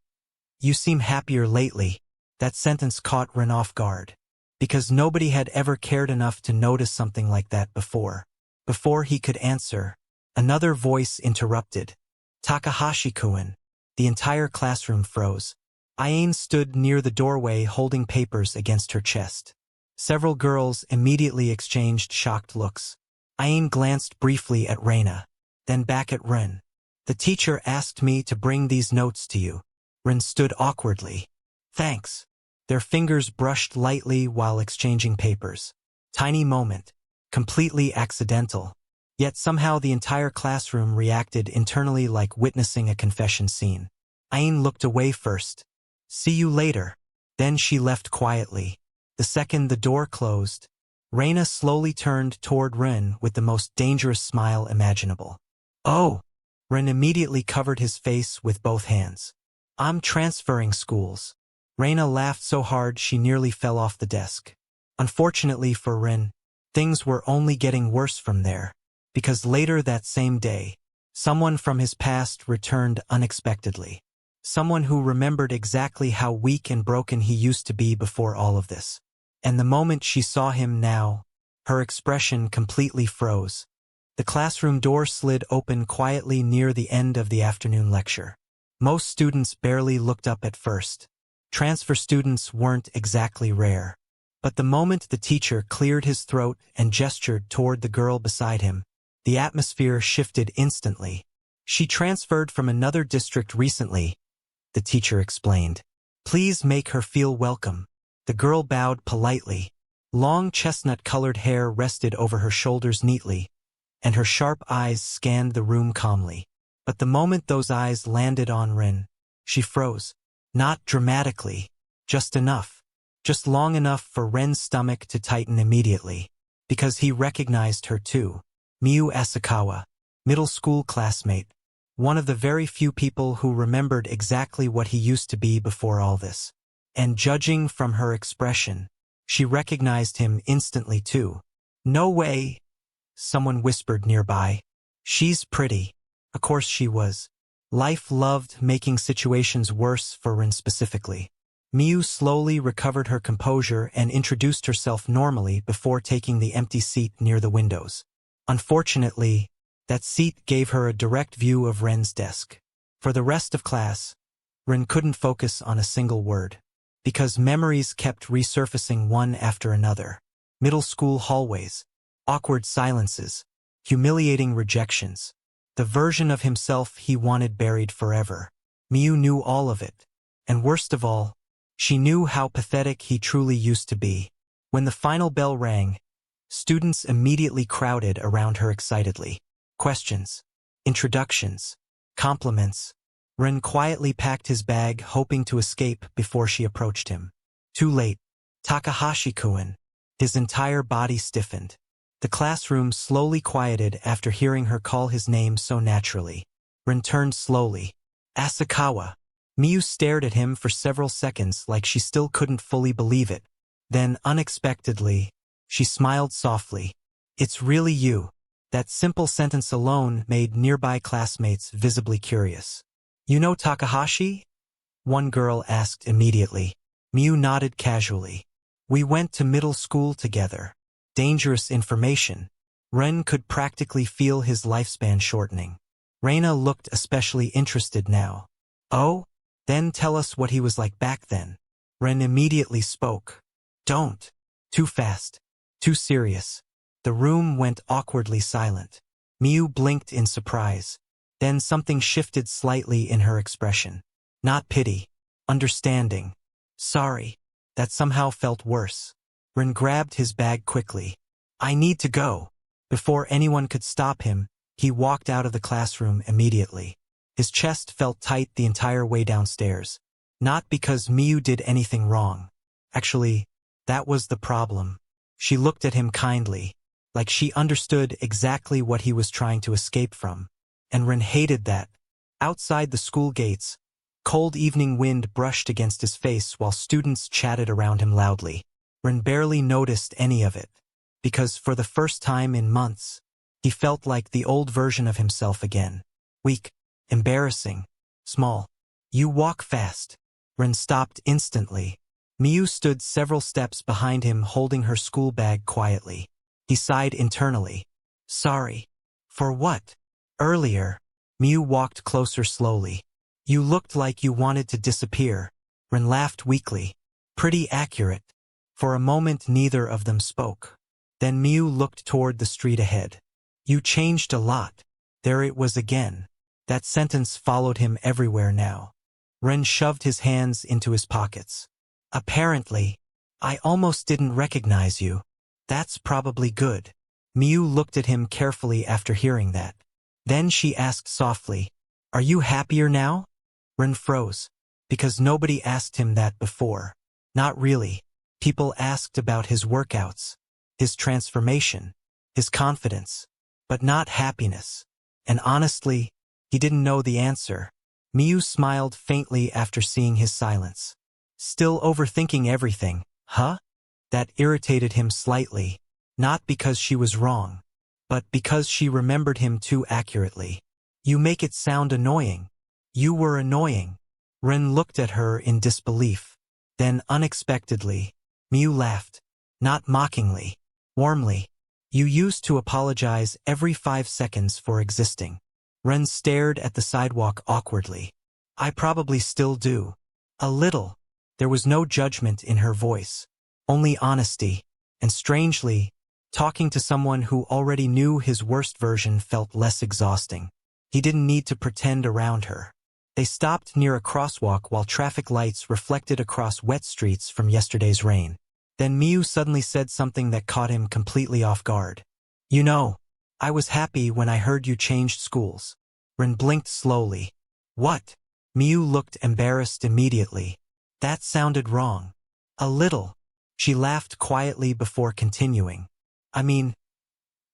you seem happier lately." That sentence caught Ren off guard. Because nobody had ever cared enough to notice something like that before. Before he could answer, another voice interrupted. "Takahashi-kun." The entire classroom froze. Ayn stood near the doorway holding papers against her chest. Several girls immediately exchanged shocked looks. Ayn glanced briefly at Reina, then back at Ren. "The teacher asked me to bring these notes to you." Rin stood awkwardly. Thanks. Their fingers brushed lightly while exchanging papers. Tiny moment. Completely accidental. Yet somehow the entire classroom reacted internally like witnessing a confession scene. Ain looked away first. See you later. Then she left quietly. The second the door closed, Reina slowly turned toward Rin with the most dangerous smile imaginable. Oh! Rin immediately covered his face with both hands. I'm transferring schools. Reina laughed so hard she nearly fell off the desk. Unfortunately for Rin, things were only getting worse from there, because later that same day, someone from his past returned unexpectedly. Someone who remembered exactly how weak and broken he used to be before all of this. And the moment she saw him now, her expression completely froze. The classroom door slid open quietly near the end of the afternoon lecture. Most students barely looked up at first. Transfer students weren't exactly rare. But the moment the teacher cleared his throat and gestured toward the girl beside him, the atmosphere shifted instantly. She transferred from another district recently, the teacher explained. Please make her feel welcome. The girl bowed politely. Long chestnut-colored hair rested over her shoulders neatly, and her sharp eyes scanned the room calmly. But the moment those eyes landed on Rin, she froze. Not dramatically, just enough. Just long enough for Ren's stomach to tighten immediately, because he recognized her too. Miyu Asakawa, middle school classmate, one of the very few people who remembered exactly what he used to be before all this. And judging from her expression, she recognized him instantly too. No way, someone whispered nearby. She's pretty. Of course she was. Life loved making situations worse for Rin specifically. Miyu slowly recovered her composure and introduced herself normally before taking the empty seat near the windows. Unfortunately, that seat gave her a direct view of Ren's desk. For the rest of class, Rin couldn't focus on a single word, because memories kept resurfacing one after another. Middle school hallways, awkward silences, humiliating rejections. The version of himself he wanted buried forever. Miyu knew all of it. And worst of all, she knew how pathetic he truly used to be. When the final bell rang, students immediately crowded around her excitedly. Questions, introductions, compliments. Rin quietly packed his bag, hoping to escape before she approached him. Too late. Takahashi-kun. His entire body stiffened. The classroom slowly quieted after hearing her call his name so naturally. Rin turned slowly. Asakawa. Miyu stared at him for several seconds like she still couldn't fully believe it. Then, unexpectedly, she smiled softly. It's really you. That simple sentence alone made nearby classmates visibly curious. You know Takahashi? One girl asked immediately. Miyu nodded casually. We went to middle school together. Dangerous information. Ren could practically feel his lifespan shortening. Reina looked especially interested now. Oh? Then tell us what he was like back then. Ren immediately spoke. Don't. Too fast. Too serious. The room went awkwardly silent. Miyu blinked in surprise. Then something shifted slightly in her expression. Not pity. Understanding. Sorry. That somehow felt worse. Ren grabbed his bag quickly. I need to go. Before anyone could stop him, he walked out of the classroom immediately. His chest felt tight the entire way downstairs. Not because Miyu did anything wrong. Actually, that was the problem. She looked at him kindly, like she understood exactly what he was trying to escape from. And Ren hated that. Outside the school gates, cold evening wind brushed against his face while students chatted around him loudly. Ren barely noticed any of it, because for the first time in months, he felt like the old version of himself again. Weak, embarrassing, small. You walk fast. Ren stopped instantly. Miyu stood several steps behind him holding her school bag quietly. He sighed internally. Sorry. For what? Earlier, Miyu walked closer slowly. You looked like you wanted to disappear. Ren laughed weakly. Pretty accurate. For a moment neither of them spoke. Then Miyu looked toward the street ahead. You changed a lot. There it was again. That sentence followed him everywhere now. Ren shoved his hands into his pockets. Apparently, I almost didn't recognize you. That's probably good. Miu looked at him carefully after hearing that. Then she asked softly, "Are you happier now?" Ren froze, because nobody asked him that before. Not really. People asked about his workouts, his transformation, his confidence, but not happiness. And honestly, he didn't know the answer. Miu smiled faintly after seeing his silence. Still overthinking everything, huh? That irritated him slightly, not because she was wrong, but because she remembered him too accurately. You make it sound annoying. You were annoying. Ren looked at her in disbelief. Then, unexpectedly, Miu laughed. Not mockingly, warmly. You used to apologize every 5 seconds for existing. Ren stared at the sidewalk awkwardly. I probably still do. A little. There was no judgment in her voice. Only honesty. And strangely, talking to someone who already knew his worst version felt less exhausting. He didn't need to pretend around her. They stopped near a crosswalk while traffic lights reflected across wet streets from yesterday's rain. Then Miu suddenly said something that caught him completely off guard. You know, I was happy when I heard you changed schools. Ren blinked slowly. What? Miu looked embarrassed immediately. That sounded wrong. A little. She laughed quietly before continuing. I mean,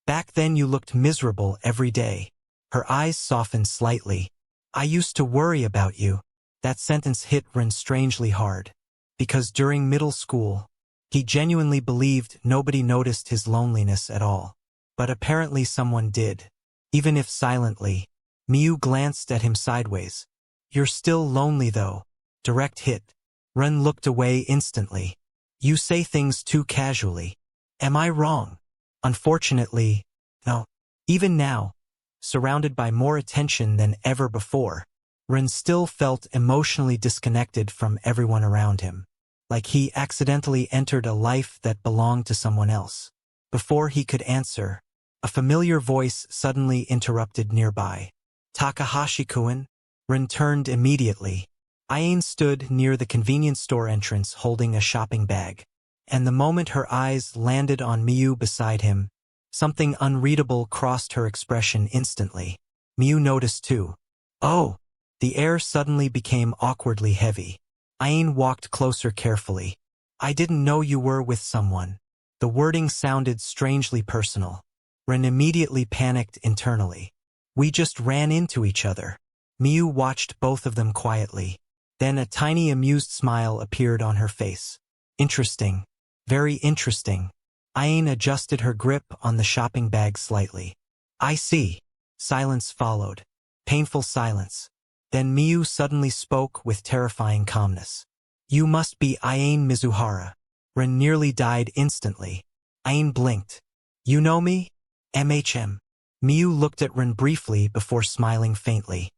back then you looked miserable every day. Her eyes softened slightly. I used to worry about you. That sentence hit Ren strangely hard. Because during middle school, he genuinely believed nobody noticed his loneliness at all. But apparently someone did. Even if silently. Miu glanced at him sideways. You're still lonely though. Direct hit. Ren looked away instantly. You say things too casually. Am I wrong? Unfortunately, no. Even now, surrounded by more attention than ever before, Ren still felt emotionally disconnected from everyone around him. Like he accidentally entered a life that belonged to someone else. Before he could answer, a familiar voice suddenly interrupted nearby. Takahashi-kun? Ren turned immediately. Aine stood near the convenience store entrance holding a shopping bag. And the moment her eyes landed on Miu beside him, something unreadable crossed her expression instantly. Miu noticed too. Oh! The air suddenly became awkwardly heavy. Aine walked closer carefully. I didn't know you were with someone. The wording sounded strangely personal. Ren immediately panicked internally. We just ran into each other. Miu watched both of them quietly. Then a tiny amused smile appeared on her face. Interesting. Very interesting. Aine adjusted her grip on the shopping bag slightly. I see. Silence followed. Painful silence. Then Miu suddenly spoke with terrifying calmness. You must be Aine Mizuhara. Ren nearly died instantly. Aine blinked. You know me? MHM. Miu looked at Ren briefly before smiling faintly.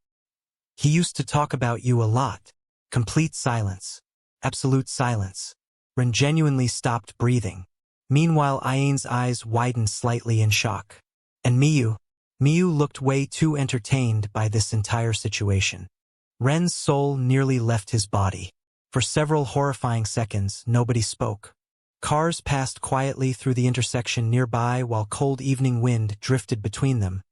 He used to talk about you a lot. Complete silence. Absolute silence. Ren genuinely stopped breathing. Meanwhile, Aine's eyes widened slightly in shock. And Miu? Miu looked way too entertained by this entire situation. Ren's soul nearly left his body. For several horrifying seconds, nobody spoke. Cars passed quietly through the intersection nearby while cold evening wind drifted between them.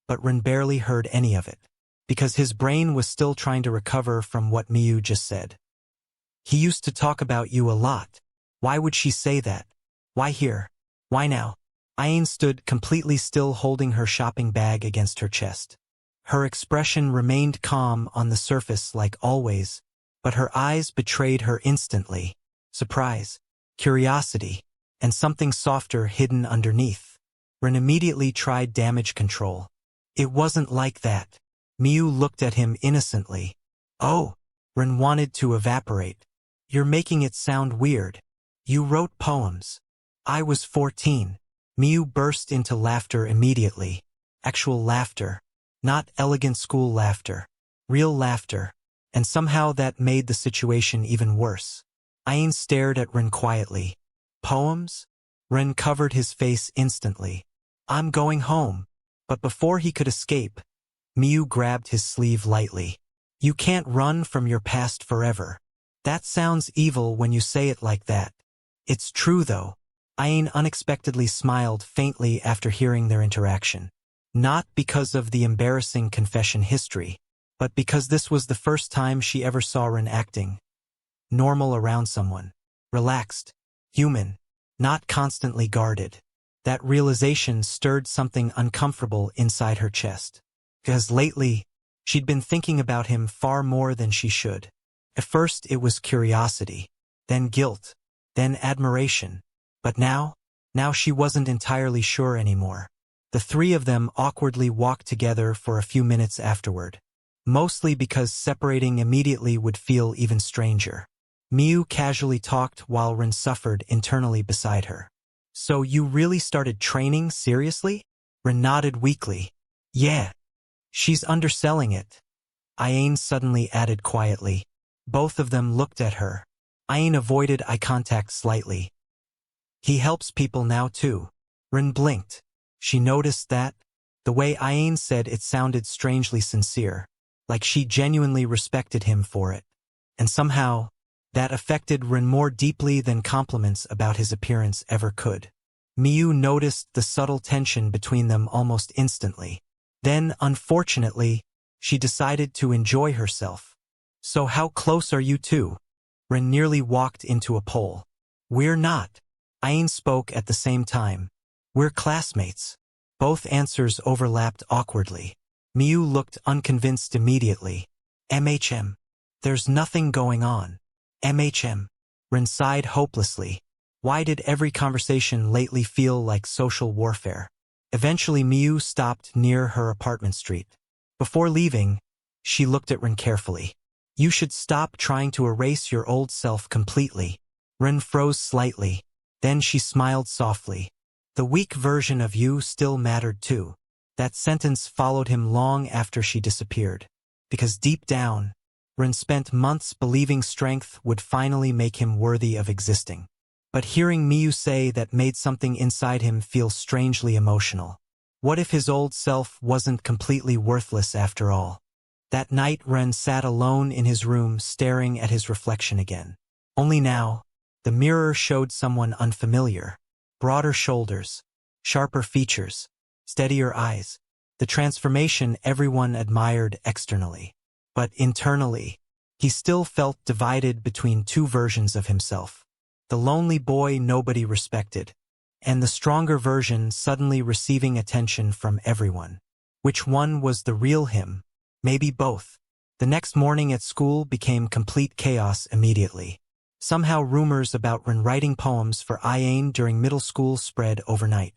But Ren barely heard any of it. Because his brain was still trying to recover from what Miu just said. He used to talk about you a lot. Why would she say that? Why here? Why now? Aine stood completely still holding her shopping bag against her chest. Her expression remained calm on the surface like always, but her eyes betrayed her instantly. Surprise, curiosity, and something softer hidden underneath. Ren immediately tried damage control. It wasn't like that. Miu looked at him innocently. Oh, Ren wanted to evaporate. You're making it sound weird. You wrote poems. I was 14. Miu burst into laughter immediately. Actual laughter. Not elegant school laughter. Real laughter. And somehow that made the situation even worse. Aine stared at Ren quietly. Poems? Ren covered his face instantly. I'm going home. But before he could escape, Miu grabbed his sleeve lightly. You can't run from your past forever. That sounds evil when you say it like that. It's true though. Ayn unexpectedly smiled faintly after hearing their interaction. Not because of the embarrassing confession history, but because this was the first time she ever saw Ren acting normal around someone. Relaxed. Human. Not constantly guarded. That realization stirred something uncomfortable inside her chest. Because lately, she'd been thinking about him far more than she should. At first it was curiosity, then guilt, then admiration. But now she wasn't entirely sure anymore. The three of them awkwardly walked together for a few minutes afterward. Mostly because separating immediately would feel even stranger. Miu casually talked while Rin suffered internally beside her. So you really started training seriously? Rin nodded weakly. Yeah. She's underselling it. Ayn suddenly added quietly. Both of them looked at her. Ayn avoided eye contact slightly. He helps people now too. Rin blinked. She noticed that. The way Ayn said it sounded strangely sincere. Like she genuinely respected him for it. And somehow, that affected Rin more deeply than compliments about his appearance ever could. Miu noticed the subtle tension between them almost instantly. Then, unfortunately, she decided to enjoy herself. So how close are you two? Rin nearly walked into a pole. We're not. Ayn spoke at the same time. We're classmates. Both answers overlapped awkwardly. Miu looked unconvinced immediately. MHM. There's nothing going on. MHM. Rin sighed hopelessly. Why did every conversation lately feel like social warfare? Eventually Miu stopped near her apartment street. Before leaving, she looked at Rin carefully. You should stop trying to erase your old self completely. Rin froze slightly. Then she smiled softly. The weak version of you still mattered too. That sentence followed him long after she disappeared. Because deep down, Rin spent months believing strength would finally make him worthy of existing. But hearing Miu say that made something inside him feel strangely emotional. What if his old self wasn't completely worthless after all? That night Ren sat alone in his room staring at his reflection again. Only now, the mirror showed someone unfamiliar. Broader shoulders, sharper features, steadier eyes. The transformation everyone admired externally. But internally, he still felt divided between two versions of himself. The lonely boy nobody respected, and the stronger version suddenly receiving attention from everyone. Which one was the real him? Maybe both. The next morning at school became complete chaos immediately. Somehow rumors about Ren writing poems for Ayn during middle school spread overnight.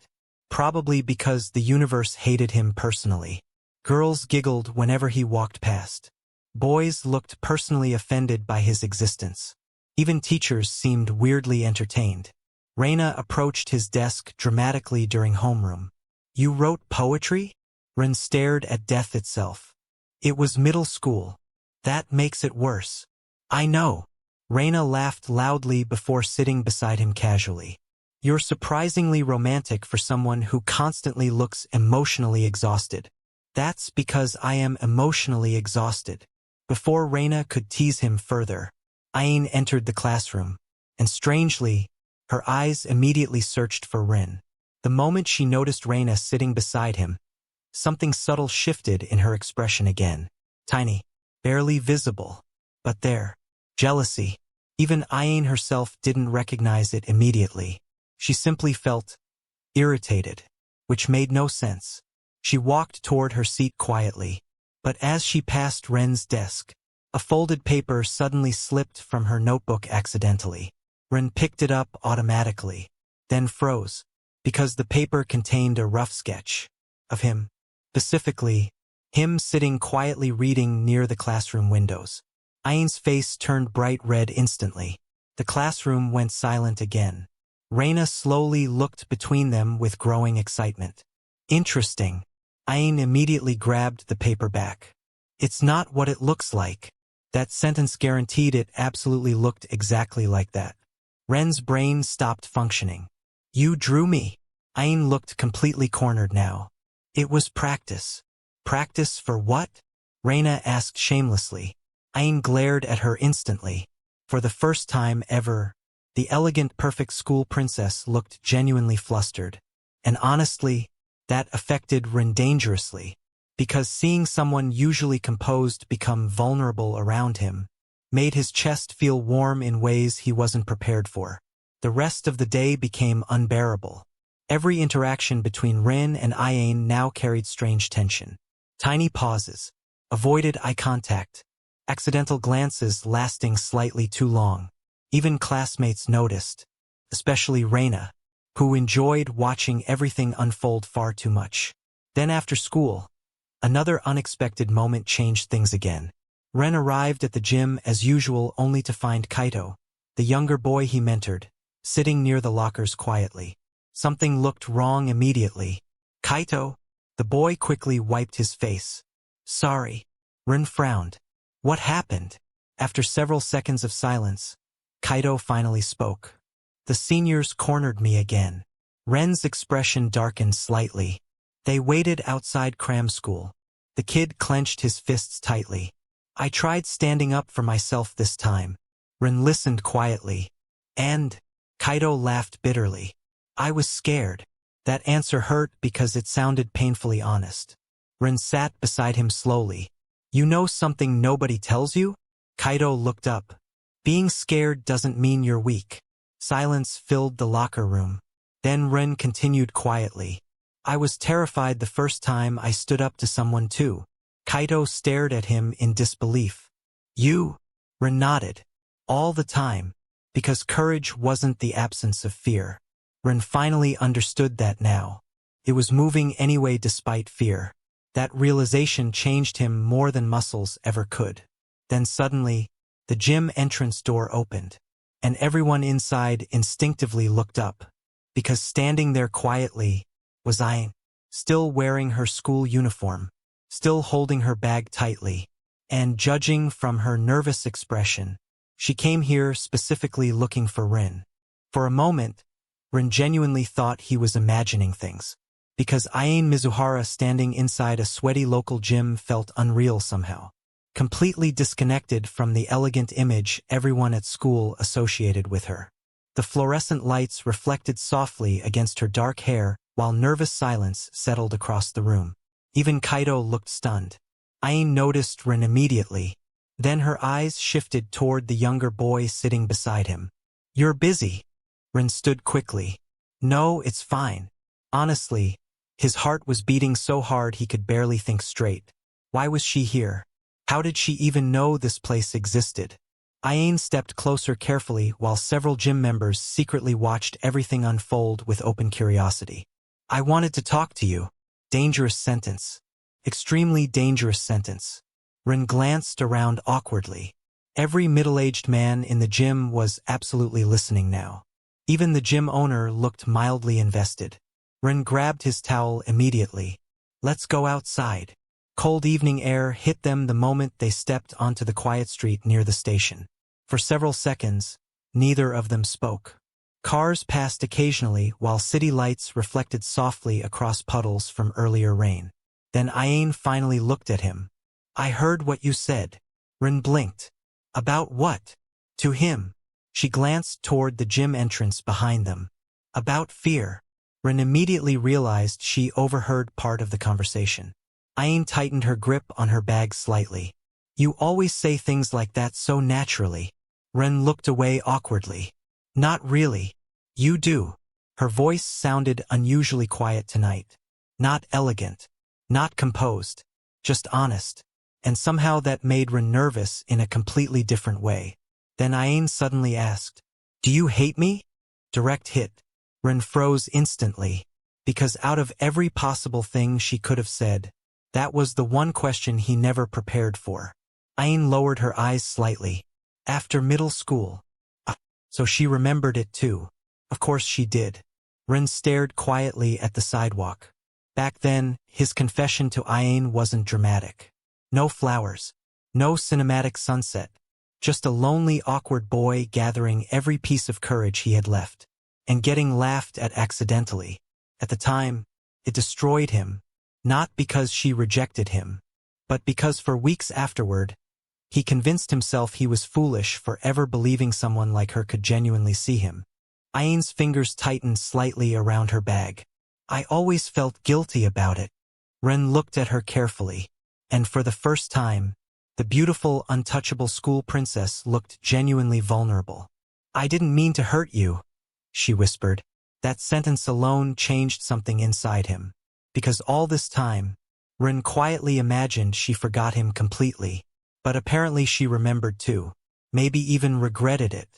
Probably because the universe hated him personally. Girls giggled whenever he walked past. Boys looked personally offended by his existence. Even teachers seemed weirdly entertained. Reina approached his desk dramatically during homeroom. You wrote poetry? Ren stared at death itself. It was middle school. That makes it worse. I know. Reina laughed loudly before sitting beside him casually. You're surprisingly romantic for someone who constantly looks emotionally exhausted. That's because I am emotionally exhausted. Before Reina could tease him further, Ayn entered the classroom, and strangely, her eyes immediately searched for Rin. The moment she noticed Reina sitting beside him, something subtle shifted in her expression again. Tiny, barely visible, but there. Jealousy. Even Ayn herself didn't recognize it immediately. She simply felt irritated, which made no sense. She walked toward her seat quietly. But as she passed Ren's desk, a folded paper suddenly slipped from her notebook accidentally. Ren picked it up automatically, then froze, because the paper contained a rough sketch of him. Specifically, him sitting quietly reading near the classroom windows. Ayn's face turned bright red instantly. The classroom went silent again. Reina slowly looked between them with growing excitement. Interesting. Ayn immediately grabbed the paper back. It's not what it looks like. That sentence guaranteed it absolutely looked exactly like that. Ren's brain stopped functioning. You drew me. Ayn looked completely cornered now. It was practice. Practice for what? Reina asked shamelessly. Ayn glared at her instantly. For the first time ever, the elegant, perfect school princess looked genuinely flustered. And honestly, that affected Rin dangerously, because seeing someone usually composed become vulnerable around him made his chest feel warm in ways he wasn't prepared for. The rest of the day became unbearable. Every interaction between Rin and Ayn now carried strange tension. Tiny pauses, avoided eye contact, accidental glances lasting slightly too long. Even classmates noticed, especially Reina, who enjoyed watching everything unfold far too much. Then after school, another unexpected moment changed things again. Ren arrived at the gym as usual only to find Kaito, the younger boy he mentored, sitting near the lockers quietly. Something looked wrong immediately. Kaito, the boy quickly wiped his face. Sorry. Ren frowned. What happened? After several seconds of silence, Kaito finally spoke. The seniors cornered me again. Ren's expression darkened slightly. They waited outside cram school. The kid clenched his fists tightly. I tried standing up for myself this time. Ren listened quietly. And Kaito laughed bitterly. I was scared. That answer hurt because it sounded painfully honest. Ren sat beside him slowly. You know something nobody tells you? Kaito looked up. Being scared doesn't mean you're weak. Silence filled the locker room. Then Ren continued quietly. I was terrified the first time I stood up to someone too. Kaito stared at him in disbelief. You? Ren nodded. All the time. Because courage wasn't the absence of fear. Ren finally understood that now. It was moving anyway despite fear. That realization changed him more than muscles ever could. Then suddenly, the gym entrance door opened, and everyone inside instinctively looked up, because standing there quietly was Ayn, still wearing her school uniform, still holding her bag tightly, and judging from her nervous expression, she came here specifically looking for Rin. For a moment, Rin genuinely thought he was imagining things, because Ayn Mizuhara standing inside a sweaty local gym felt unreal somehow. Completely disconnected from the elegant image everyone at school associated with her. The fluorescent lights reflected softly against her dark hair while nervous silence settled across the room. Even Kaito looked stunned. Ayn noticed Rin immediately. Then her eyes shifted toward the younger boy sitting beside him. You're busy. Rin stood quickly. No, it's fine. Honestly, his heart was beating so hard he could barely think straight. Why was she here? How did she even know this place existed? Ayn stepped closer carefully while several gym members secretly watched everything unfold with open curiosity. I wanted to talk to you. Dangerous sentence. Extremely dangerous sentence. Rin glanced around awkwardly. Every middle-aged man in the gym was absolutely listening now. Even the gym owner looked mildly invested. Rin grabbed his towel immediately. Let's go outside. Cold evening air hit them the moment they stepped onto the quiet street near the station. For several seconds, neither of them spoke. Cars passed occasionally while city lights reflected softly across puddles from earlier rain. Then Ayn finally looked at him. I heard what you said. Rin blinked. About what? To him. She glanced toward the gym entrance behind them. About fear. Rin immediately realized she overheard part of the conversation. Ayn tightened her grip on her bag slightly. You always say things like that so naturally. Ren looked away awkwardly. Not really. You do. Her voice sounded unusually quiet tonight. Not elegant. Not composed. Just honest. And somehow that made Ren nervous in a completely different way. Then Ayn suddenly asked, Do you hate me? Direct hit. Ren froze instantly, because out of every possible thing she could have said, that was the one question he never prepared for. Ayn lowered her eyes slightly. After middle school. So she remembered it too. Of course she did. Ren stared quietly at the sidewalk. Back then, his confession to Ayn wasn't dramatic. No flowers. No cinematic sunset. Just a lonely, awkward boy gathering every piece of courage he had left. And getting laughed at accidentally. At the time, it destroyed him. Not because she rejected him, but because for weeks afterward, he convinced himself he was foolish for ever believing someone like her could genuinely see him. Ayan's fingers tightened slightly around her bag. I always felt guilty about it. Ren looked at her carefully, and for the first time, the beautiful, untouchable school princess looked genuinely vulnerable. I didn't mean to hurt you, she whispered. That sentence alone changed something inside him, because all this time, Ren quietly imagined she forgot him completely. But apparently she remembered too, maybe even regretted it.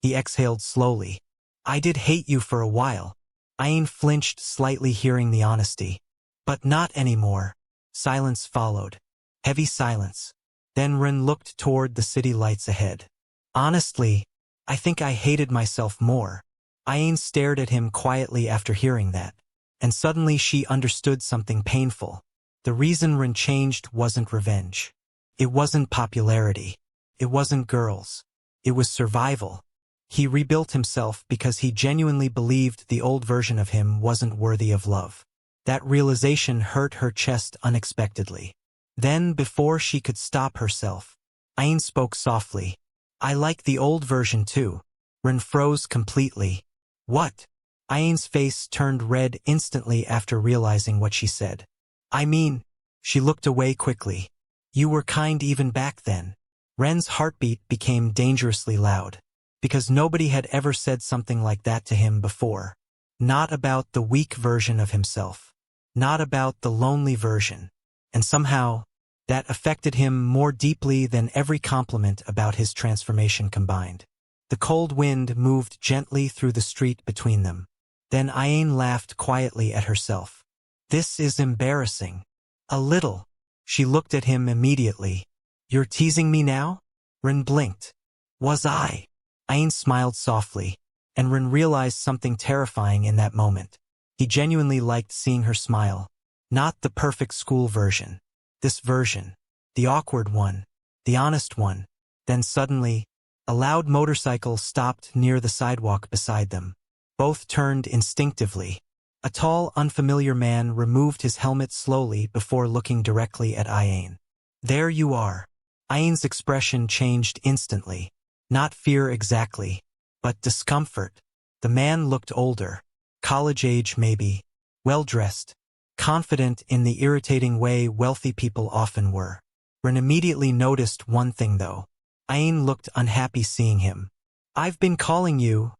He exhaled slowly. I did hate you for a while. Ayan flinched slightly hearing the honesty. But not anymore. Silence followed. Heavy silence. Then Ren looked toward the city lights ahead. Honestly, I think I hated myself more. Ayan stared at him quietly after hearing that. And suddenly she understood something painful. The reason Ren changed wasn't revenge. It wasn't popularity. It wasn't girls. It was survival. He rebuilt himself because he genuinely believed the old version of him wasn't worthy of love. That realization hurt her chest unexpectedly. Then, before she could stop herself, Ayan spoke softly. I like the old version too. Ren froze completely. What? Ayan's face turned red instantly after realizing what she said. I mean, she looked away quickly. You were kind even back then. Ren's heartbeat became dangerously loud, because nobody had ever said something like that to him before. Not about the weak version of himself. Not about the lonely version. And somehow, that affected him more deeply than every compliment about his transformation combined. The cold wind moved gently through the street between them. Then Ayan laughed quietly at herself. This is embarrassing. A little. She looked at him immediately. You're teasing me now? Ren blinked. Was I? Ayan smiled softly, and Ren realized something terrifying in that moment. He genuinely liked seeing her smile. Not the perfect school version. This version. The awkward one. The honest one. Then suddenly, a loud motorcycle stopped near the sidewalk beside them. Both turned instinctively. A tall, unfamiliar man removed his helmet slowly before looking directly at Ayan. There you are. Ayan's expression changed instantly. Not fear exactly, but discomfort. The man looked older. College age maybe. Well-dressed. Confident in the irritating way wealthy people often were. Ren immediately noticed one thing though. Ayan looked unhappy seeing him. I've been calling you,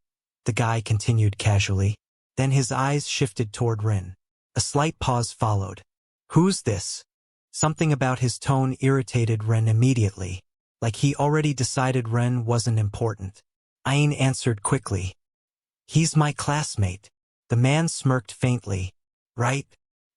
the guy continued casually. Then his eyes shifted toward Ren. A slight pause followed. Who's this? Something about his tone irritated Ren immediately, like he already decided Ren wasn't important. Ayan answered quickly. He's my classmate. The man smirked faintly. Right?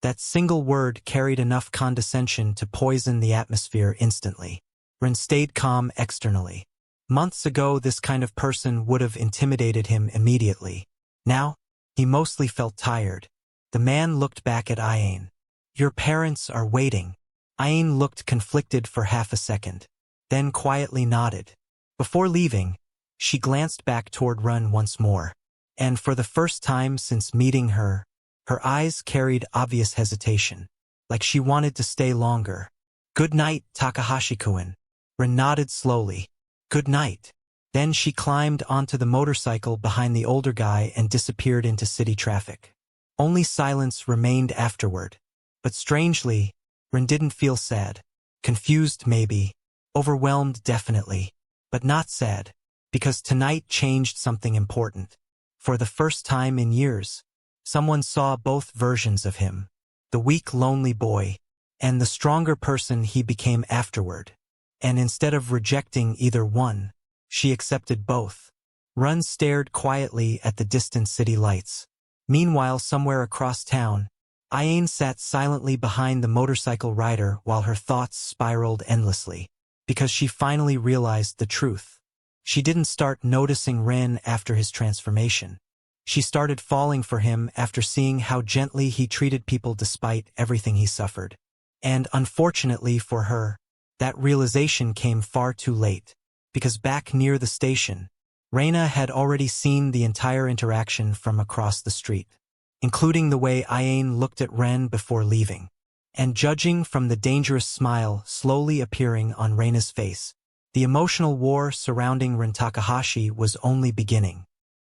That single word carried enough condescension to poison the atmosphere instantly. Ren stayed calm externally. Months ago this kind of person would have intimidated him immediately. Now, he mostly felt tired. The man looked back at Ayan. Your parents are waiting. Ayan looked conflicted for half a second, then quietly nodded. Before leaving, she glanced back toward Ren once more, and for the first time since meeting her, her eyes carried obvious hesitation, like she wanted to stay longer. Good night, Takahashi-kun. Ren nodded slowly. Good night. Then she climbed onto the motorcycle behind the older guy and disappeared into city traffic. Only silence remained afterward. But strangely, Ren didn't feel sad. Confused maybe. Overwhelmed definitely. But not sad. Because tonight changed something important. For the first time in years, someone saw both versions of him. The weak, lonely boy, and the stronger person he became afterward. And instead of rejecting either one, she accepted both. Ren stared quietly at the distant city lights. Meanwhile, somewhere across town, Ayan sat silently behind the motorcycle rider while her thoughts spiraled endlessly, because she finally realized the truth. She didn't start noticing Ren after his transformation. She started falling for him after seeing how gently he treated people despite everything he suffered. And unfortunately for her, that realization came far too late. Because back near the station, Reina had already seen the entire interaction from across the street, including the way Ayan looked at Ren before leaving. And judging from the dangerous smile slowly appearing on Reina's face, the emotional war surrounding Rin Takahashi was only beginning.